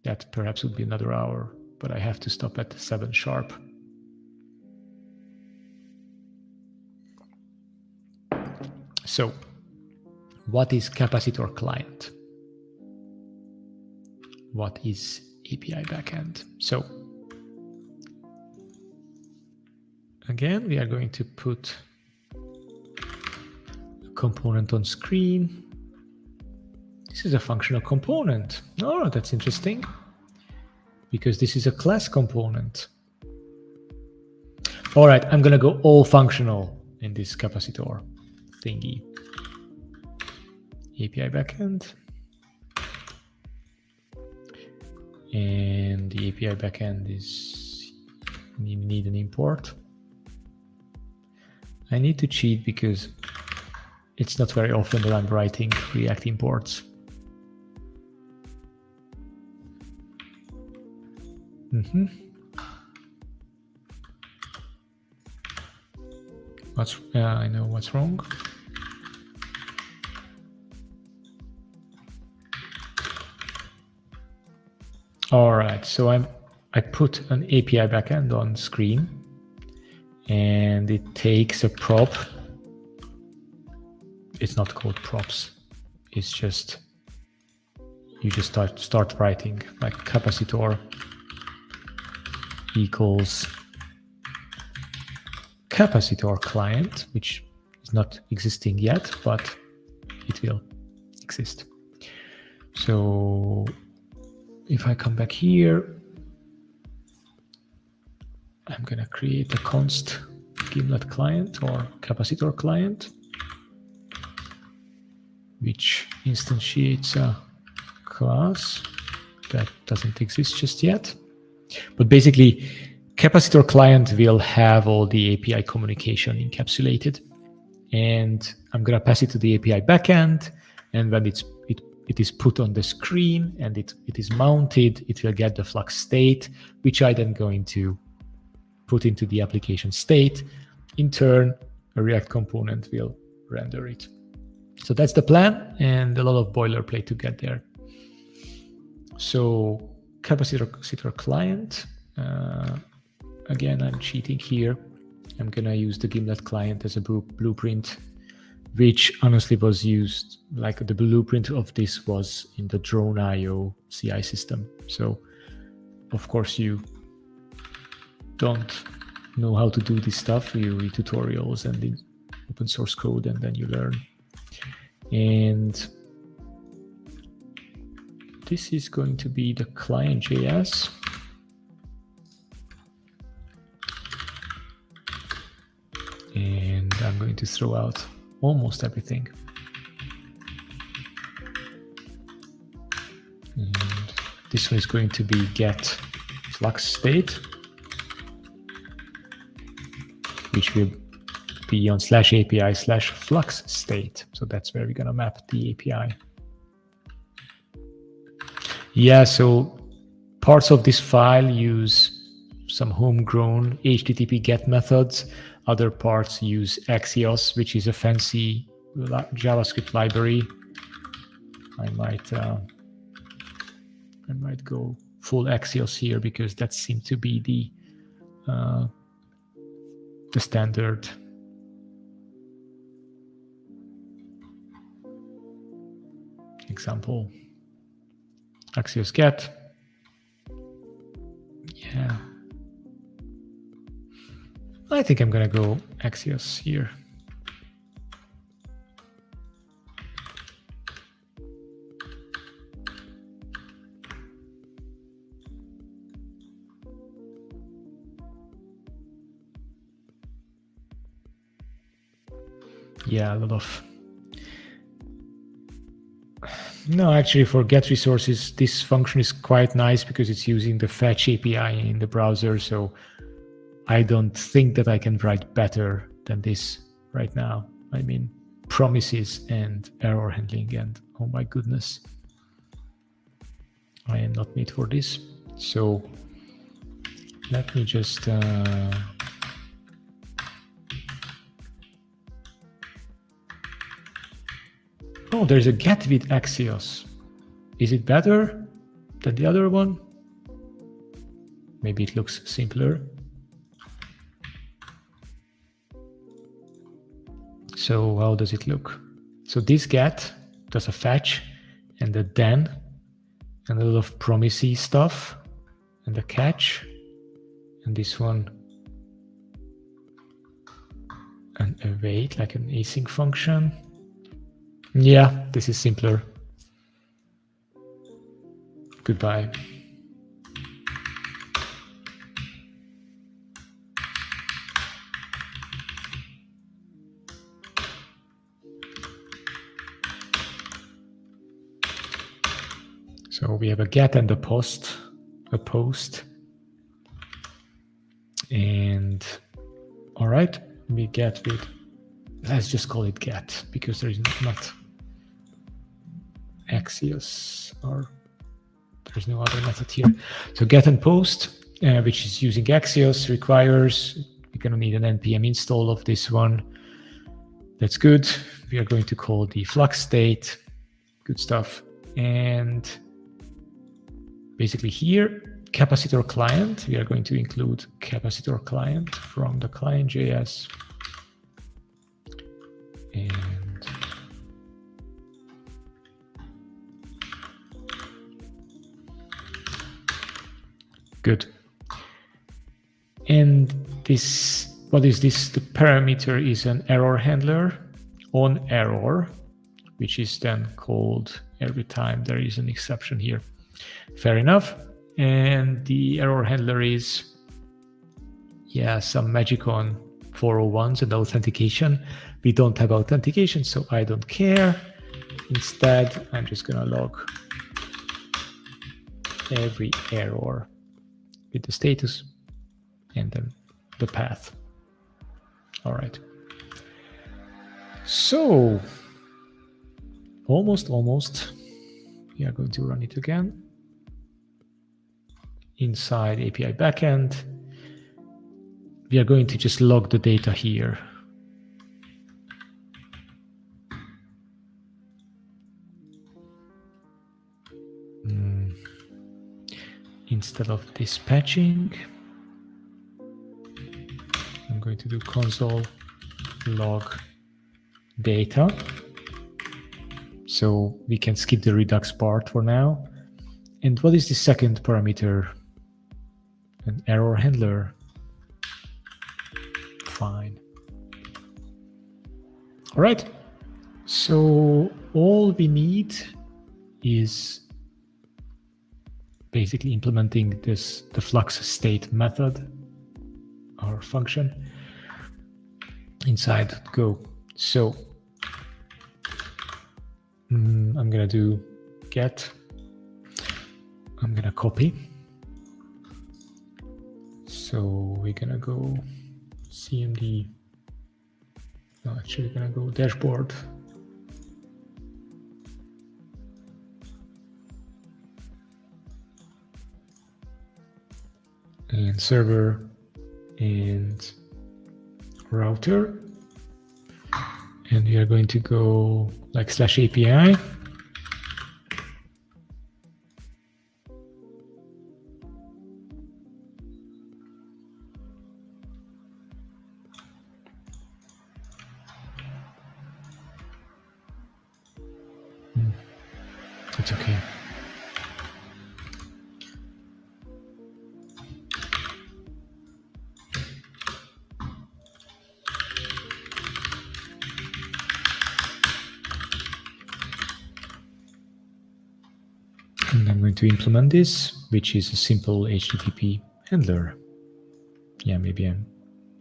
That perhaps would be another hour, but I have to stop at 7 sharp. So what is capacitor client? What is API backend? So again, we are going to put a component on screen. This is a functional component. Oh, that's interesting, because this is a class component. All right, I'm going to go all functional in this capacitor thingy. API backend. And the API backend is, you need an import. I need to cheat because it's not very often that I'm writing React imports. I know what's wrong. All right, so I put an API backend on screen, and it takes a prop. It's not called props. It's just, you just start writing like capacitor equals capacitor client, which is not existing yet, but it will exist. So if I come back here, I'm going to create a const Gimlet client or capacitor client, which instantiates a class that doesn't exist just yet. But basically, capacitor client will have all the API communication encapsulated, and I'm going to pass it to the API backend, and when it is put on the screen and it is mounted, it will get the Flux state, which I then going to put into the application state. In turn, a React component will render it. So that's the plan, and a lot of boilerplate to get there. So capacitor client, again, I'm cheating here. I'm going to use the Gimlet client as a blueprint, which honestly was used, like the blueprint of this was in the Drone.io CI system. So of course you don't know how to do this stuff. You read tutorials and the open source code, and then you learn. And this is going to be the client.js. And I'm going to throw out almost everything. And this one is going to be get Flux state, which will be on /API/Flux state. So that's where we're going to map the API. Yeah, so parts of this file use some homegrown HTTP GET methods. Other parts use Axios, which is a fancy JavaScript library. I might go full Axios here because that seems to be the standard. Example, Axios get. Yeah. I think I'm going to go Axios here. Yeah, a lot of. No, actually, for get resources, this function is quite nice because it's using the fetch API in the browser. So I don't think that I can write better than this right now. I mean, promises and error handling, and oh my goodness, I am not made for this. So let me just oh, there's a get with Axios. Is it better than the other one? Maybe it looks simpler. So how does it look? So this get does a fetch and a then and a lot of promisey stuff and a catch, and this one an await, like an async function. Yeah, this is simpler. Goodbye. So we have a get and a post, and all right, we get with, let's just call it get because there is not Axios, or there's no other method here. So get and post, which is using Axios, requires, we're going to need an npm install of this one. That's good. We are going to call the Flux state, good stuff. And basically here, capacitor client, we are going to include capacitor client from the client.js. And good. And this, what is this? The parameter is an error handler on error, which is then called every time there is an exception here. Fair enough. And the error handler is, yeah, some magic on 401s and authentication. We don't have authentication, so I don't care. Instead, I'm just going to log every error with the status and then the path. All right. So almost. We are going to run it again inside API backend. We are going to just log the data here. Instead of dispatching, I'm going to do console log data. So we can skip the Redux part for now. And what is the second parameter? An error handler. Fine. All right. So all we need is basically implementing the Flux state method, our function, inside Go. So I'm going to do get. I'm going to copy. So we're going to go cmd. No, actually, we're going to go dashboard. And server and router. And we are going to go like /API. It's okay. And I'm going to implement this, which is a simple HTTP handler. Yeah, maybe I'm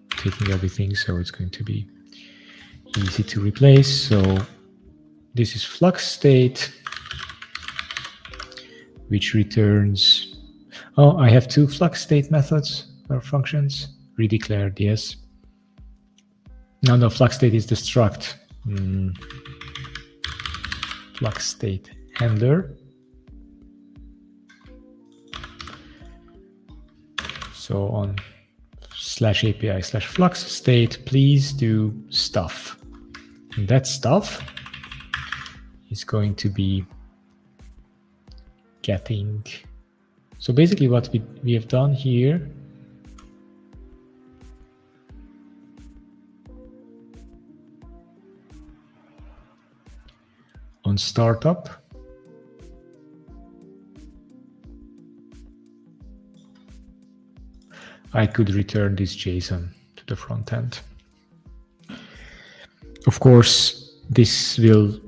taking everything, so it's going to be easy to replace. So this is Flux state, which returns, oh, I have two Flux state methods or functions. Redeclared, yes. No, Flux state is the struct. Flux state handler. So on /API/Flux state, please do stuff. And that stuff is going to be getting. So basically what we have done here, on startup, I could return this JSON to the front end. Of course, this will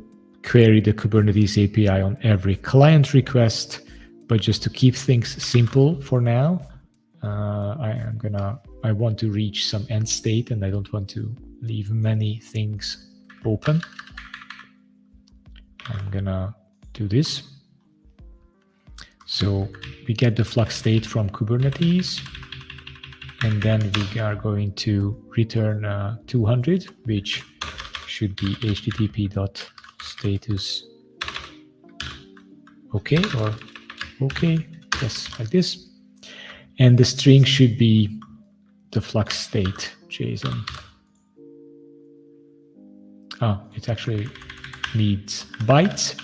query the Kubernetes API on every client request, but just to keep things simple for now, I want to reach some end state and I don't want to leave many things open. I'm gonna do this. So we get the Flux state from Kubernetes, and then we are going to return 200, which should be http.status okay, or okay, yes, like this. And the string should be the Flux state JSON. Oh, it actually needs bytes,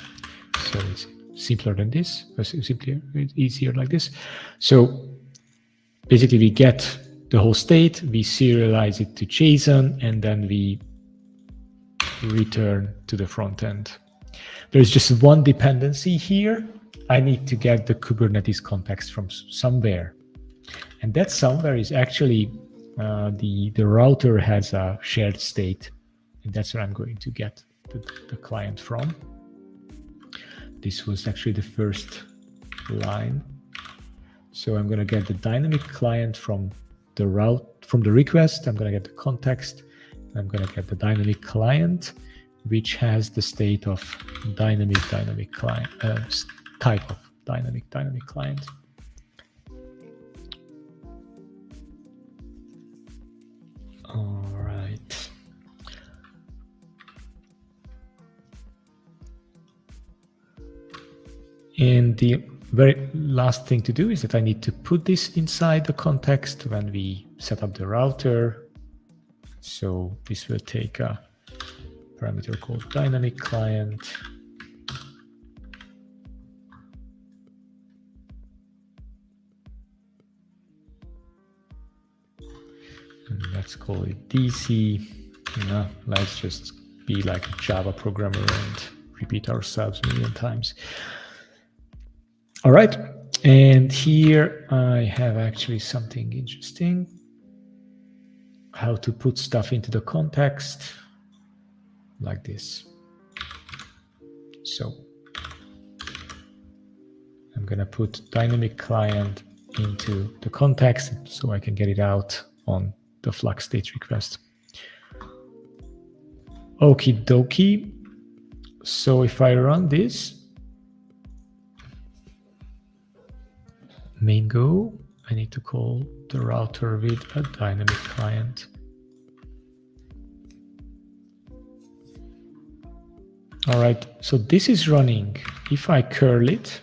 so it's simpler than this, simpler, it's easier like this. So basically we get the whole state, we serialize it to JSON, and then we return to the front end. There's just one dependency here. I need to get the Kubernetes context from somewhere. And that somewhere is actually the router has a shared state, and that's where I'm going to get the client from. This was actually the first line. So I'm going to get the dynamic client from the request. I'm going to get the context. I'm going to get the dynamic client, which has the state of dynamic client, type of dynamic client. All right. And the very last thing to do is that I need to put this inside the context when we set up the router. So this will take a parameter called dynamic client. And let's call it DC. No, let's just be like a Java programmer and repeat ourselves a million times. All right, and here I have actually something interesting. How to put stuff into the context like this. So I'm gonna put dynamic client into the context so I can get it out on the Flux state request. Okie dokie. So if I run this, main go, I need to call the router with a dynamic client. All right, so this is running. If I curl it,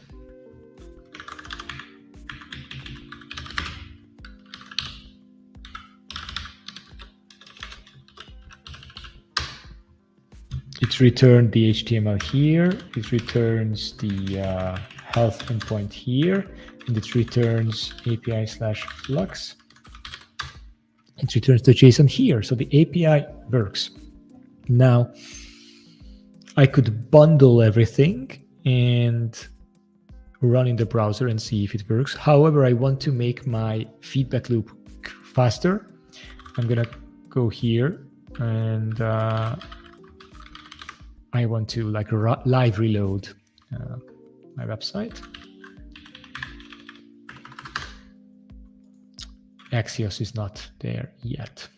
it returned the HTML here, it returns the health endpoint here, and it returns API/Flux. It returns the JSON here, so the API works. Now, I could bundle everything and run in the browser and see if it works. However, I want to make my feedback loop faster. I'm gonna go here and I want to like live reload my website. Axios is not there yet.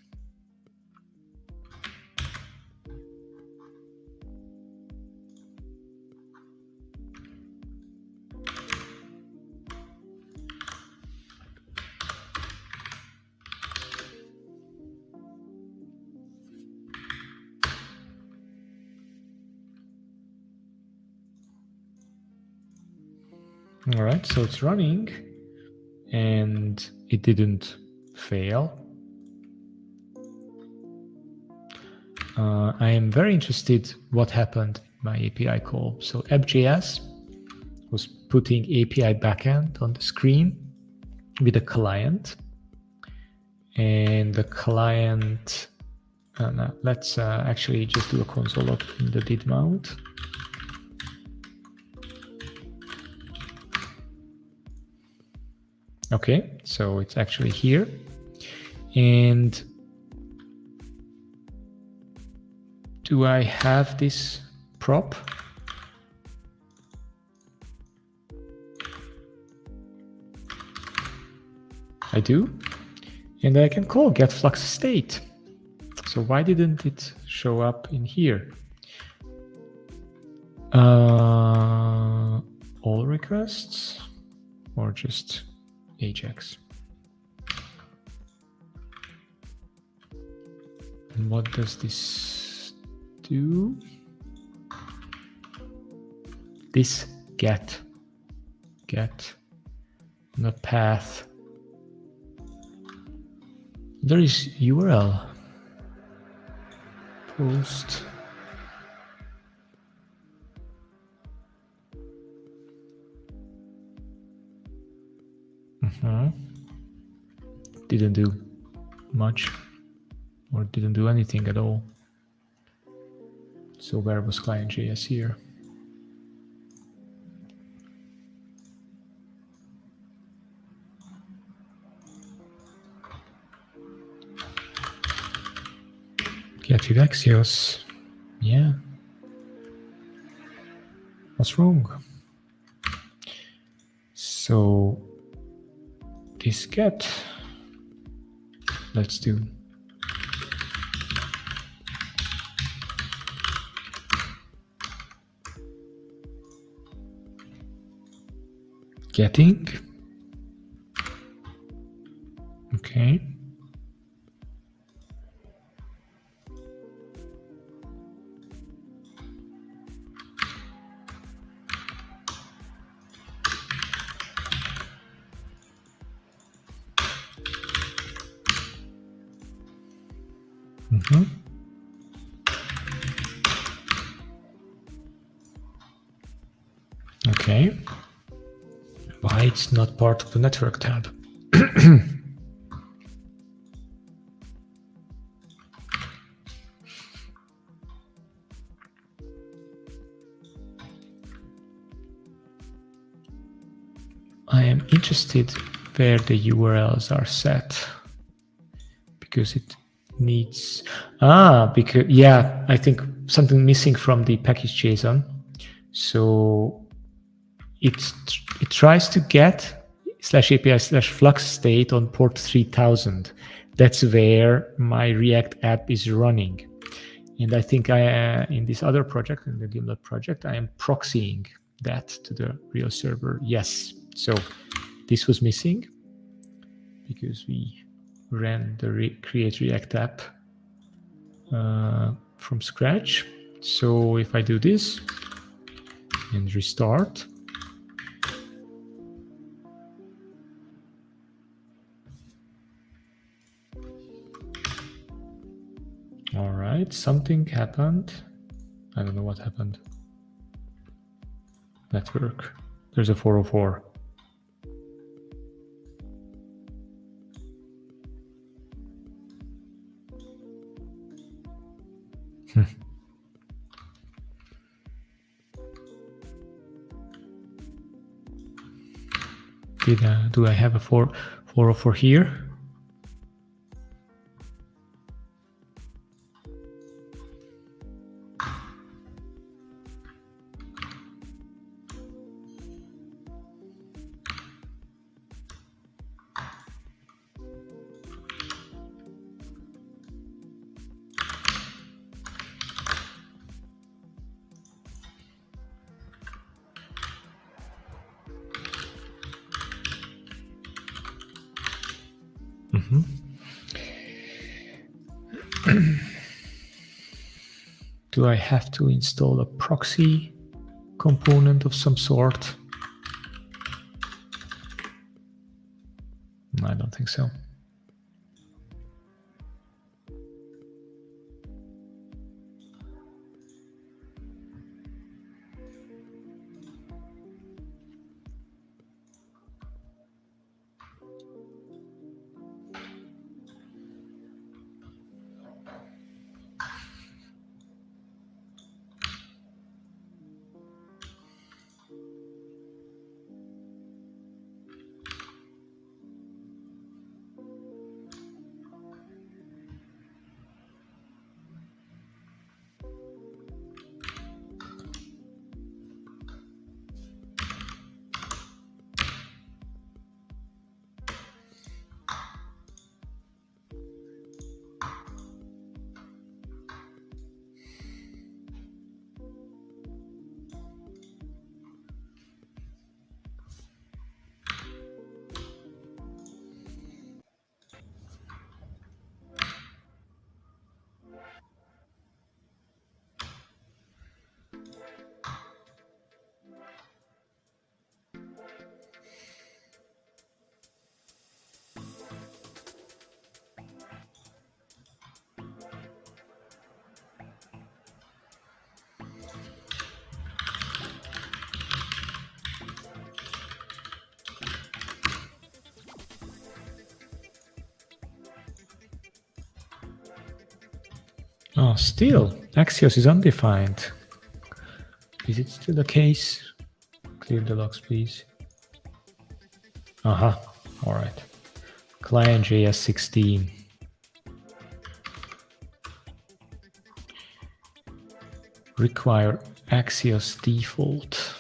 All right, so it's running and it didn't fail. I am very interested what happened in my API call. So app.js was putting API backend on the screen with a client, and the client, let's actually just do a console log in the did mount. Okay, so it's actually here. And do I have this prop? I do. And I can call get flux state. So why didn't it show up in here? All requests or just Ajax? And what does this do? This get on the path. There is URL post. Didn't do much or didn't do anything at all. So where was client.js here? Get with Axios. Yeah. What's wrong? So this get, let's do getting. Okay. Okay. Why it's not part of the network tab? I am interested where the URLs are set because it needs, because, yeah, I think something missing from the package JSON. So it tries to get /API/flux state on port 3000. That's where my React app is running. And I think in this other project, in the Gimlet project, I am proxying that to the real server. Yes. So this was missing because we ran the create React app from scratch. So if I do this and restart, all right, something happened. I don't know what happened. Network. There's a 404. Do I have a 404 here? Do I have to install a proxy component of some sort? I don't think so. Oh, still, Axios is undefined. Is it still the case? Clear the logs, please. All right. Client JS 16. Require Axios default.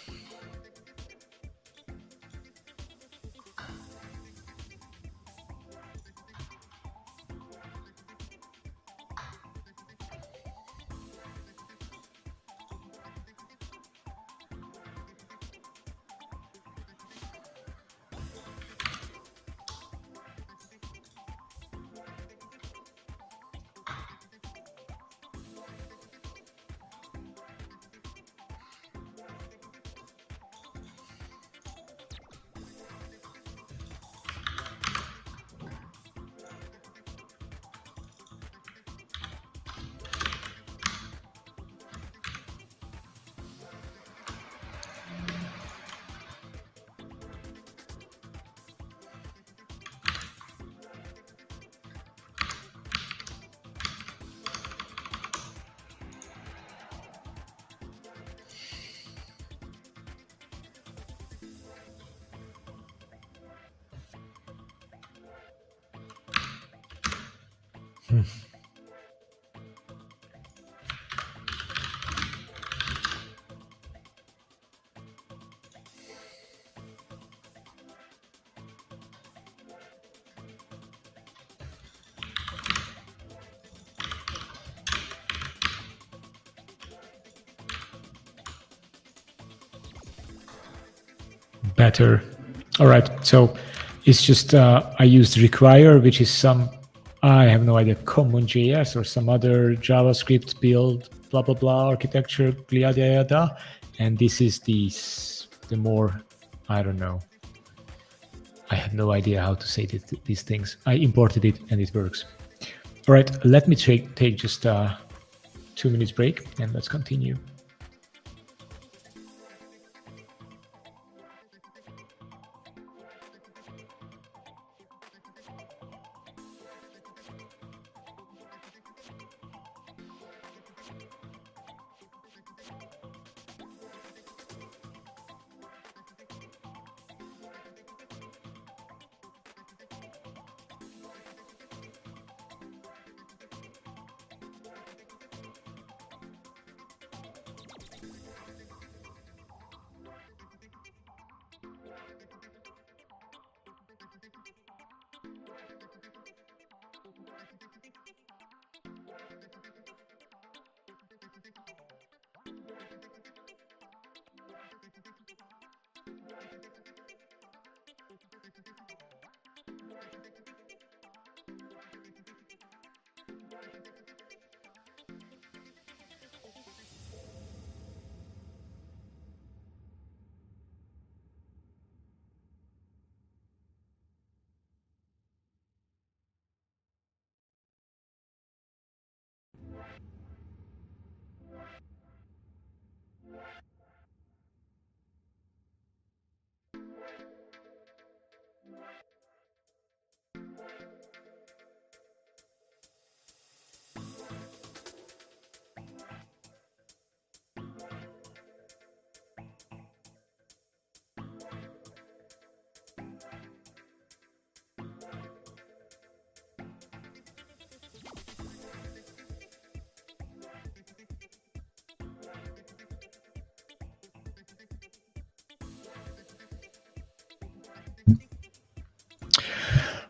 Better. All right. So it's just I used require, which is some, I have no idea, common JS or some other JavaScript build, blah, blah, blah, architecture, yada, yada. And this is the more, I don't know. I have no idea how to say these things. I imported it and it works. All right. Let me take just a 2 minutes break and let's continue.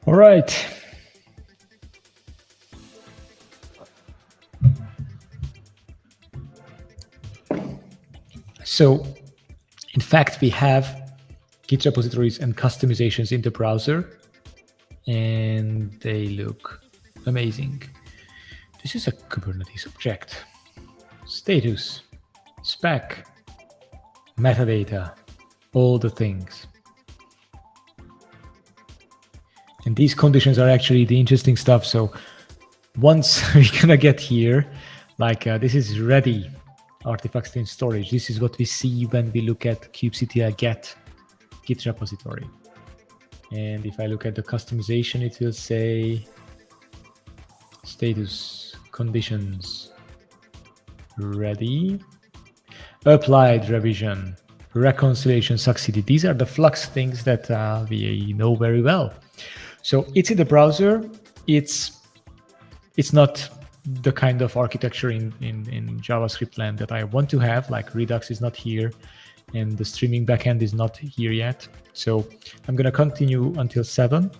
All right. So in fact, we have Git repositories and customizations in the browser, and they look amazing. This is a Kubernetes object. Status, spec, metadata, all the things. And these conditions are actually the interesting stuff. So once we're gonna get here, like this is ready artifacts in storage. This is what we see when we look at kubectl get Git repository. And if I look at the customization, it will say status, conditions, ready, applied revision, reconciliation succeeded. These are the Flux things that we know very well. So it's in the browser. It's not the kind of architecture in JavaScript land that I want to have, like Redux is not here and the streaming backend is not here yet. So I'm going to continue until 7,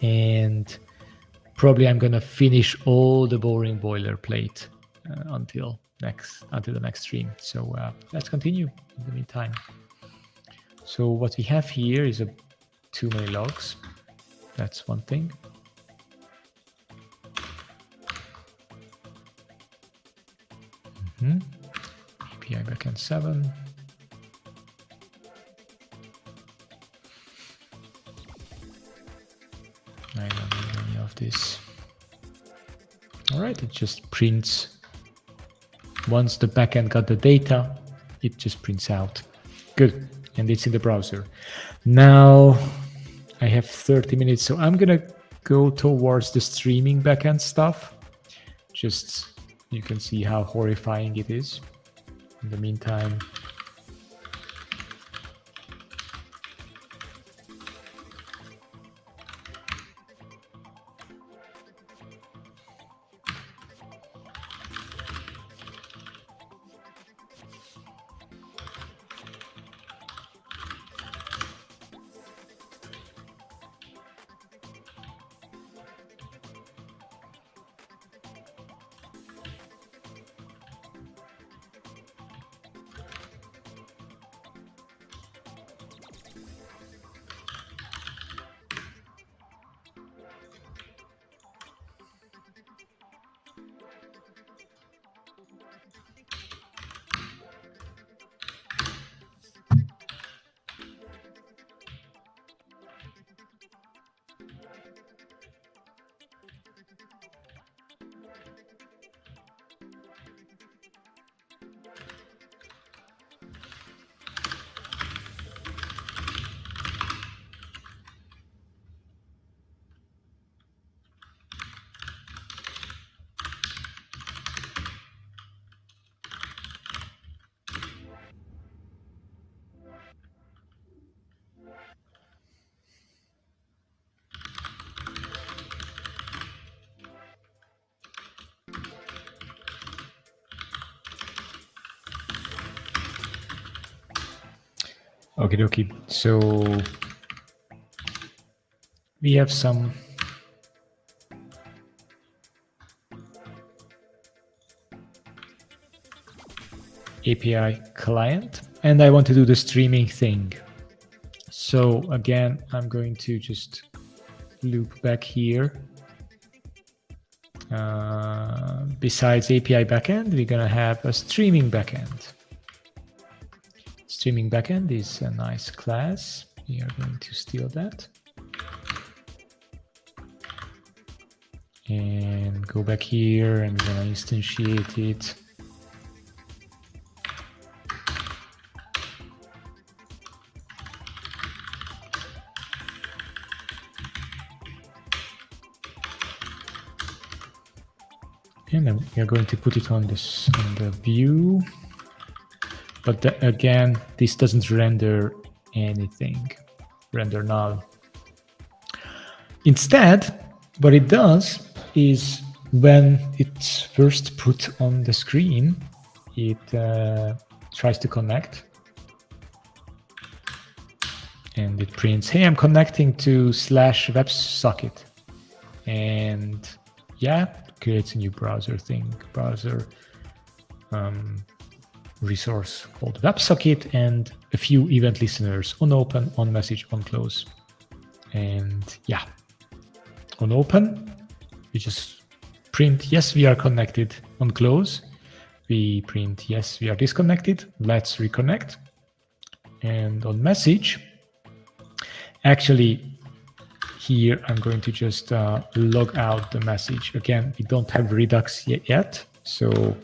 and probably I'm going to finish all the boring boilerplate until the next stream. So let's continue in the meantime. So what we have here is too many logs. That's one thing. API backend 7. I don't need any of this. All right, it just prints. Once the backend got the data, it just prints out. Good, and it's in the browser. Now I have 30 minutes, so I'm gonna go towards the streaming backend stuff. Just you can see how horrifying it is. In the meantime, okie dokie. So we have some API client, and I want to do the streaming thing. So again, I'm going to just loop back here. Besides API backend, we're going to have a streaming backend. Streaming backend is a nice class. We are going to steal that. And go back here and we're going to instantiate it. And then we are going to put it on this on the view. But again, this doesn't render anything, render null. Instead, what it does is when it's first put on the screen, it tries to connect. And and it prints, hey, I'm connecting to /WebSocket. And yeah, creates a new browser resource called WebSocket, and a few event listeners on open, on message, on close. And yeah, on open, we just print, yes, we are connected. On close, we print, yes, we are disconnected. Let's reconnect. And on message, actually, here I'm going to just log out the message. Again, we don't have Redux yet, so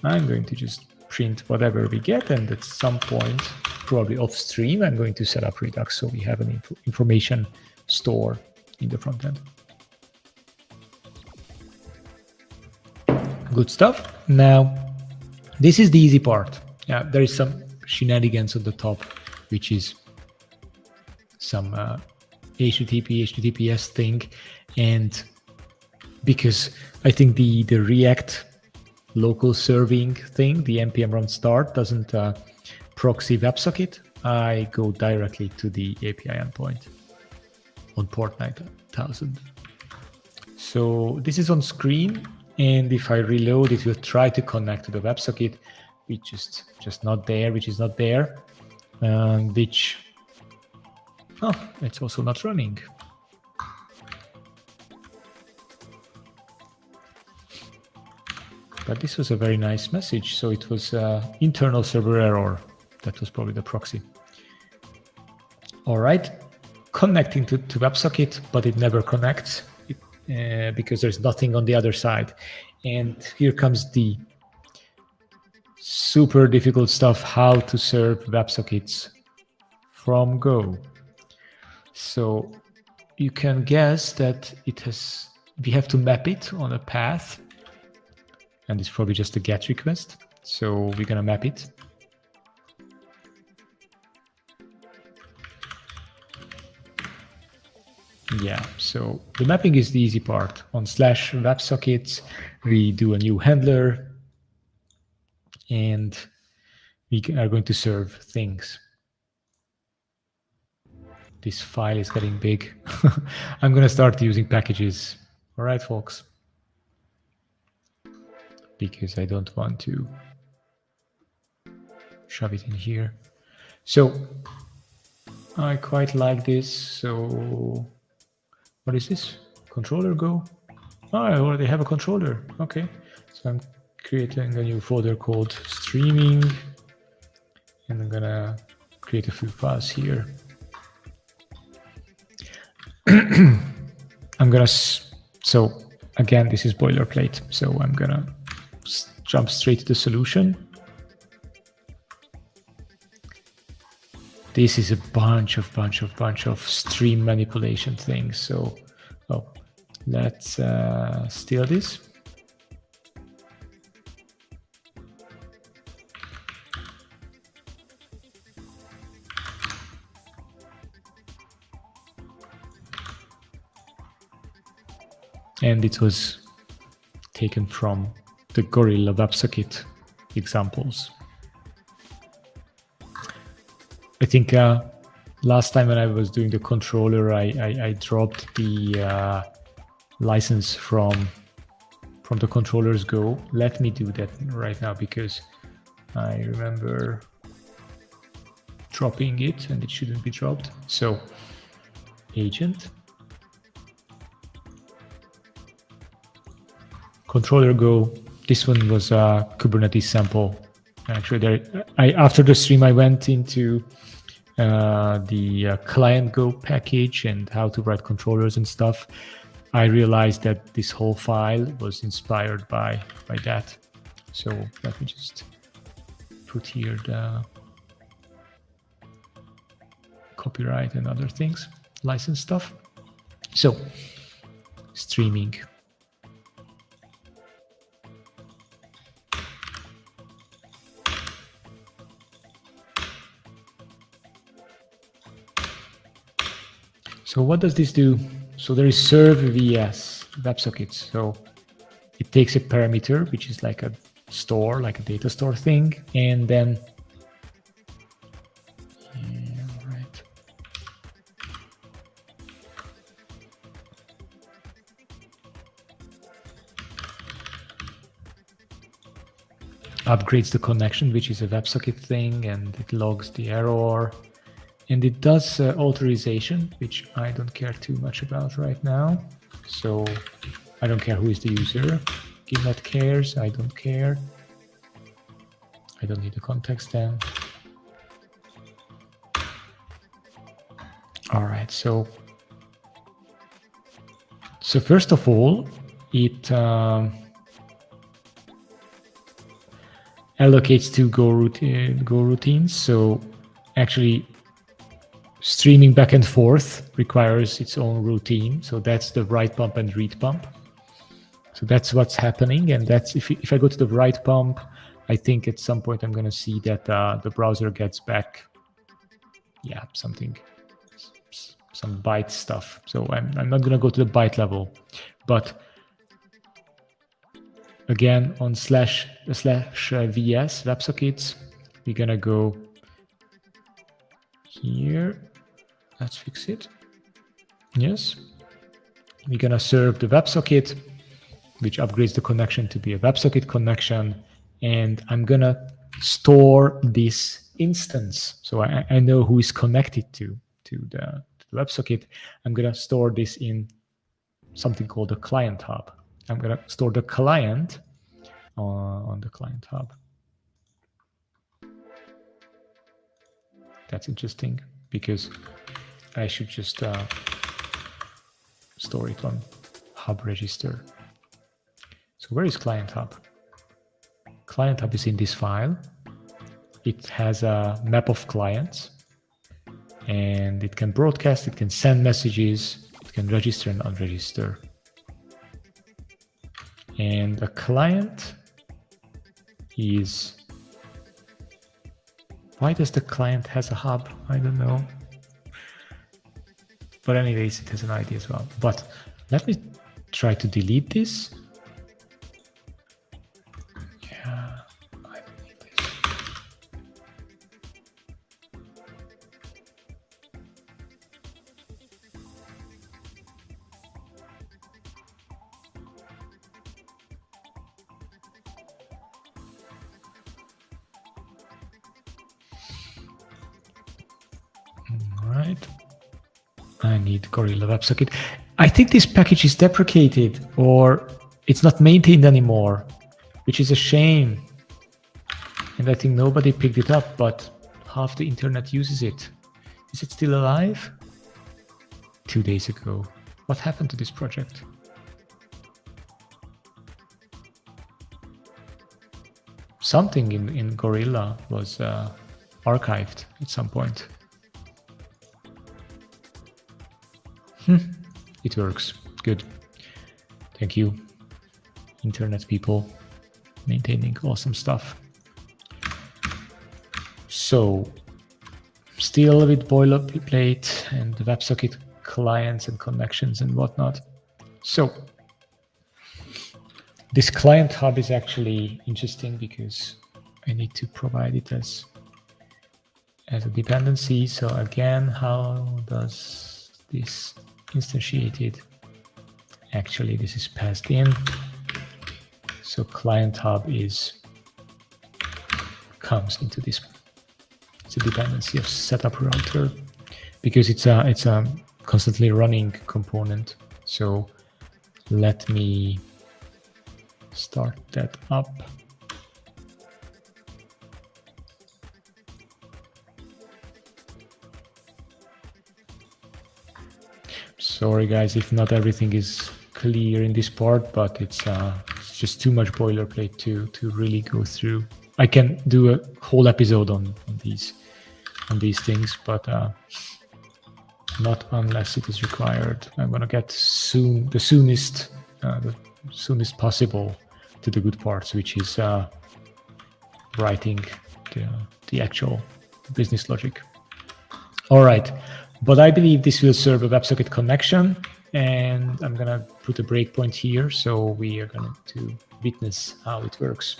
I'm going to just print whatever we get, and at some point, probably off stream, I'm going to set up Redux so we have an information store in the front end. Good stuff. Now, this is the easy part. Yeah, there is some shenanigans at the top, which is some HTTP, HTTPS thing, and because I think the React local serving thing, the npm run start, doesn't proxy WebSocket, I go directly to the API endpoint on port 9000. So this is on screen, and if I reload, it will try to connect to the WebSocket, which is just not there, which is not there, which, oh, it's also not running. But this was a very nice message. So it was internal server error. That was probably the proxy. All right, connecting to WebSocket, but it never connects because there's nothing on the other side. And here comes the super difficult stuff, how to serve WebSockets from Go. So you can guess that we have to map it on a path. And it's probably just a GET request. So we're gonna map it. Yeah, so the mapping is the easy part. On /WebSockets, we do a new handler, and we are going to serve things. This file is getting big. I'm gonna start using packages. All right, folks. Because I don't want to shove it in here. So I quite like this. So what is this? Controller Go? Oh, I already have a controller. Okay. So I'm creating a new folder called streaming, and I'm gonna create a few files here. I'm gonna, so again, this is boilerplate. So I'm gonna jump straight to the solution. This is a bunch of stream manipulation things. So, let's steal this. And it was taken from the Gorilla WebSocket examples. I think last time when I was doing the controller, I dropped the license from the controllers Go. Let me do that right now because I remember dropping it and it shouldn't be dropped. So agent. Controller Go. This one was a Kubernetes sample. Actually, after the stream, I went into the client Go package and how to write controllers and stuff. I realized that this whole file was inspired by that. So let me just put here the copyright and other things, license stuff. So streaming. So what does this do? So there is serve vs WebSockets. So it takes a parameter, which is like a store, like a data store thing, and then upgrades the connection, which is a WebSocket thing, and it logs the error. And it does authorization, which I don't care too much about right now. So I don't care who is the user. Gimlet cares, I don't care. I don't need the context then. All right, so first of all, it allocates two Go routines. So actually, streaming back and forth requires its own routine. So that's the write bump and read bump. So that's what's happening. And that's if I go to the write bump, I think at some point I'm going to see that the browser gets back, yeah, some byte stuff. So I'm not going to go to the byte level, but again on slash vs WebSockets, we're going to go here. Let's fix it. Yes. We're going to serve the WebSocket, which upgrades the connection to be a WebSocket connection. And I'm going to store this instance. So I know who is connected to the WebSocket. I'm going to store this in something called the client hub. I'm going to store the client on the client hub. That's interesting because I should just store it on hub register. So where is client hub? Client hub is in this file. It has a map of clients, and it can broadcast, it can send messages, it can register and unregister. And a client is, why does the client has a hub? I don't know. But anyways, it has an ID as well. But let me try to delete this. Yeah, I don't need this. All right. I need Gorilla WebSocket. I think this package is deprecated or it's not maintained anymore, which is a shame. And I think nobody picked it up, but half the internet uses it. Is it still alive? 2 days ago. What happened to this project? Something in Gorilla was archived at some point. It works. Good. Thank you, internet people, maintaining awesome stuff. So, still with boilerplate and the WebSocket clients and connections and whatnot. So, this client hub is actually interesting because I need to provide it as a dependency. So again, how does this instantiated? Actually, this is passed in. So client hub comes into this. It's a dependency of setup router because it's a constantly running component. So let me start that up. Sorry guys if not everything is clear in this part, but it's just too much boilerplate to really go through. I can do a whole episode on these things, but not unless it is required. I'm gonna get the soonest possible to the good parts, which is writing the actual business logic. All right. But I believe this will serve a WebSocket connection, and I'm going to put a breakpoint here. So we are going to witness how it works.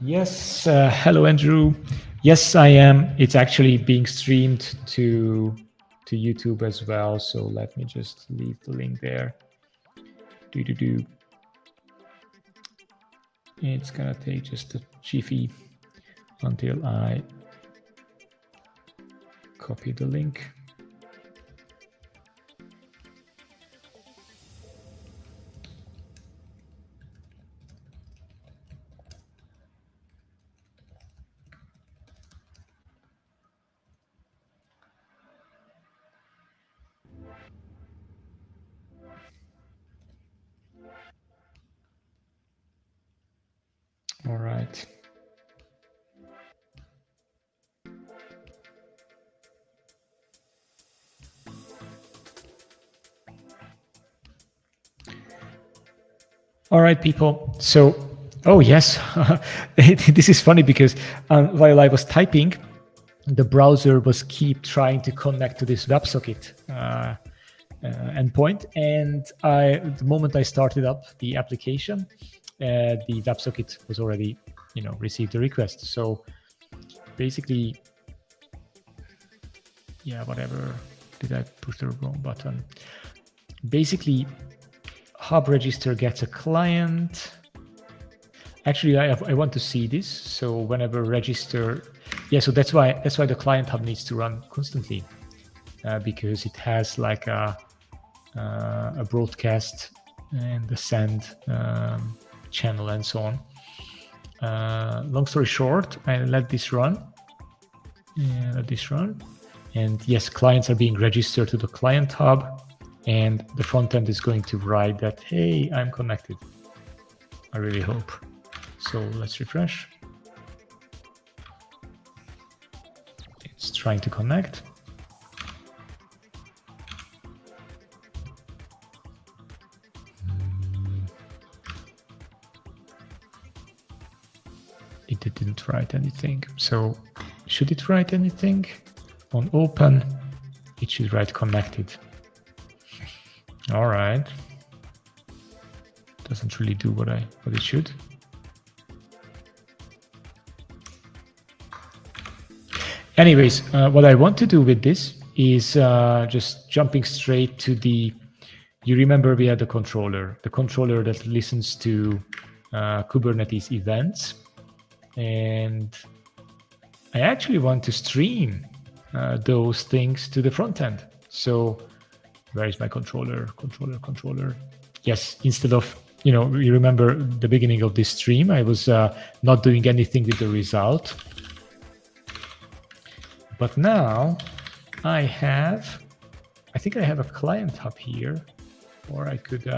Yes. Hello, Andrew. Yes, I am. It's actually being streamed to to YouTube as well. So let me just leave the link there. It's gonna take just a jiffy until I copy the link. All right. All right, people. So, oh yes, this is funny because while I was typing, the browser was keep trying to connect to this WebSocket endpoint, and the moment I started up the application, the WebSocket was already, received the request. So basically, yeah, whatever. Did I push the wrong button? Basically, hub register gets a client. Actually, I want to see this. So whenever register, yeah. So that's why the client hub needs to run constantly, because it has like a broadcast and the send channel and so on. Long story short, I let this run. And yes, clients are being registered to the client hub, and the front end is going to write that, hey, I'm connected. I really hope. So let's refresh. It's trying to connect. It didn't write anything. So should it write anything? On open, it should write connected. All right. Doesn't really do what it should. Anyways, what I want to do with this is just jumping straight to the, you remember we had the controller that listens to Kubernetes events. And I actually want to stream those things to the front end. So where is my controller? Yes, instead of, you remember the beginning of this stream, I was not doing anything with the result. But now I think I have a client hub here, or I could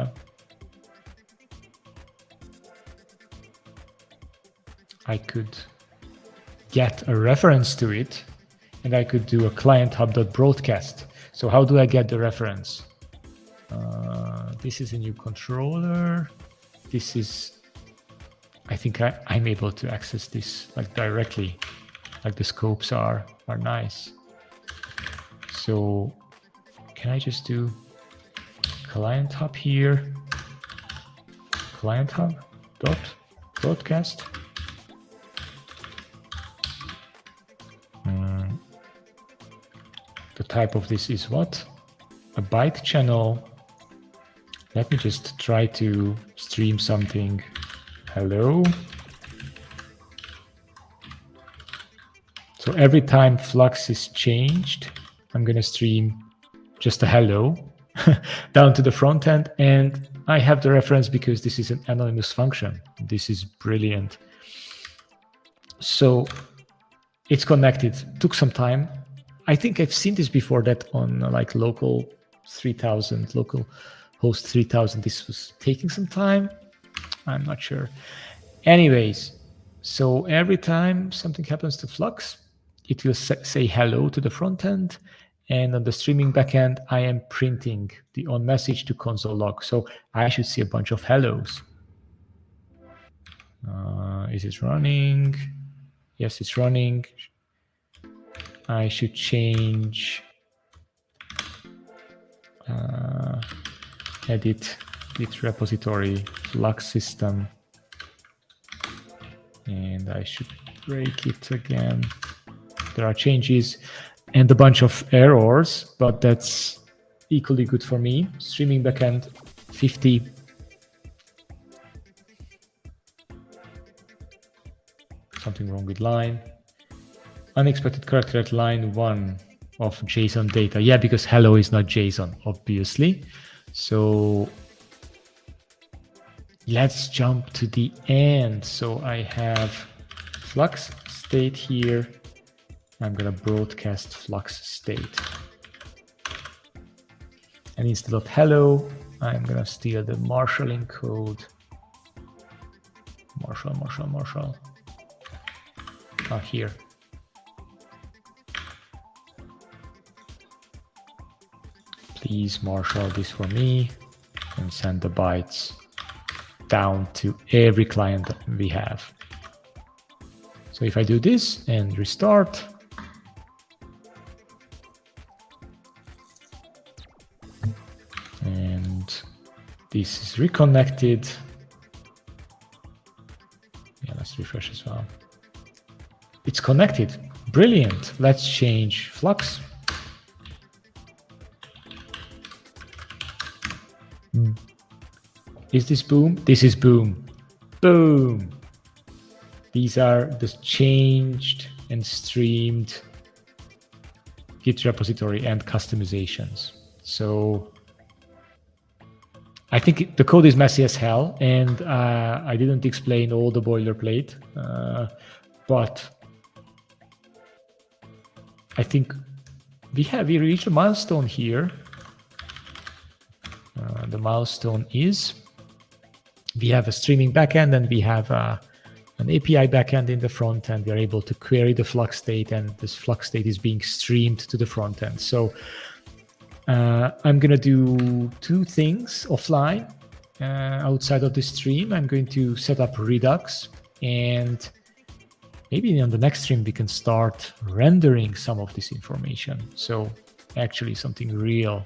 get a reference to it, and I could do a client hub.broadcast. So how do I get the reference? This is a new controller. This is, I think I'm able to access this like directly, like the scopes are nice. So can I just do client hub here, client hub dot broadcast. The type of this is what? A byte channel. Let me just try to stream something. Hello. So every time Flux is changed, I'm going to stream just a hello down to the front end. And I have the reference because this is an anonymous function. This is brilliant. So it's connected. Took some time. I think I've seen this before, that on like local 3000, local host 3000, this was taking some time. I'm not sure. Anyways, so every time something happens to Flux, it will say hello to the front end. And on the streaming backend, I am printing the on message to console log. So I should see a bunch of hellos. Is it running? Yes, it's running. I should change edit git repository Flux system, and I should break it again. There are changes, and a bunch of errors, but that's equally good for me. Streaming backend 50. Something wrong with line. Unexpected character at line 1 of JSON data. Yeah, because hello is not JSON, obviously. So let's jump to the end. So I have Flux state here. I'm going to broadcast Flux state. And instead of hello, I'm going to steal the marshalling code. Marshall. Here. Please marshal this for me and send the bytes down to every client that we have. So if I do this and restart, and this is reconnected. Yeah, let's refresh as well. It's connected. Brilliant. Let's change Flux. Is this boom? This is boom. Boom. These are the changed and streamed Git repository and customizations. So I think the code is messy as hell, and I didn't explain all the boilerplate, but I think we reached a milestone here. The milestone is we have a streaming backend and we have an API backend in the front end. We are able to query the Flux state, and this Flux state is being streamed to the front end. So I'm going to do two things offline outside of the stream. I'm going to set up Redux, and maybe on the next stream we can start rendering some of this information. So actually something real,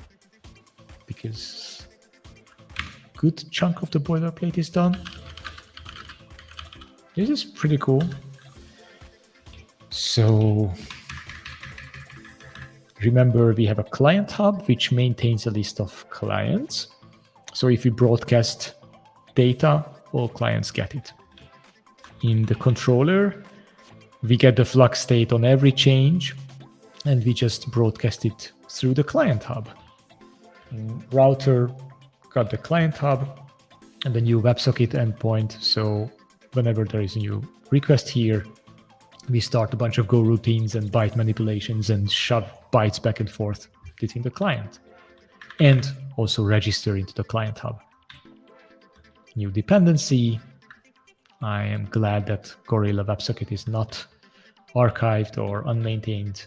because a good chunk of the boilerplate is done. This is pretty cool. So remember, we have a client hub which maintains a list of clients. So if we broadcast data, all clients get it. In the controller, we get the Flux state on every change, and we just broadcast it through the client hub. In router, got the client hub and the new WebSocket endpoint. So whenever there is a new request here, we start a bunch of Go routines and byte manipulations and shove bytes back and forth between the client, and also register into the client hub. New dependency. I am glad that Gorilla WebSocket is not archived or unmaintained.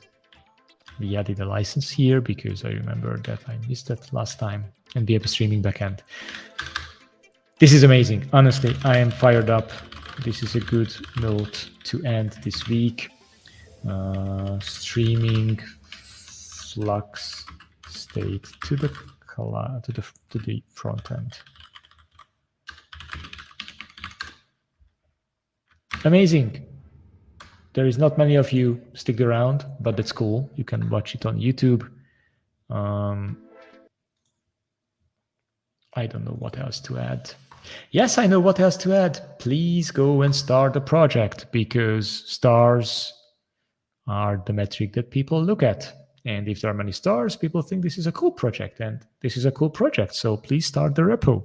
We added a license here because I remember that I missed that last time. And we have a streaming backend. This is amazing. Honestly, I am fired up. This is a good note to end this week. Streaming Flux state to the front end. Amazing. There is not many of you stick around, but that's cool. You can watch it on YouTube. I don't know what else to add. Yes, I know what else to add. Please go and start a project, because stars are the metric that people look at. And if there are many stars, people think this is a cool project, and this is a cool project. So please start the repo.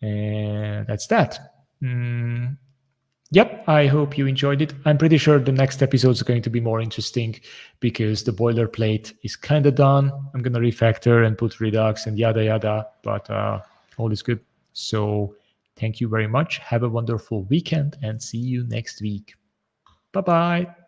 And that's that. Yep, I hope you enjoyed it. I'm pretty sure the next episode is going to be more interesting, because the boilerplate is kind of done. I'm going to refactor and put Redux and yada, yada, but all is good. So thank you very much. Have a wonderful weekend and see you next week. Bye-bye.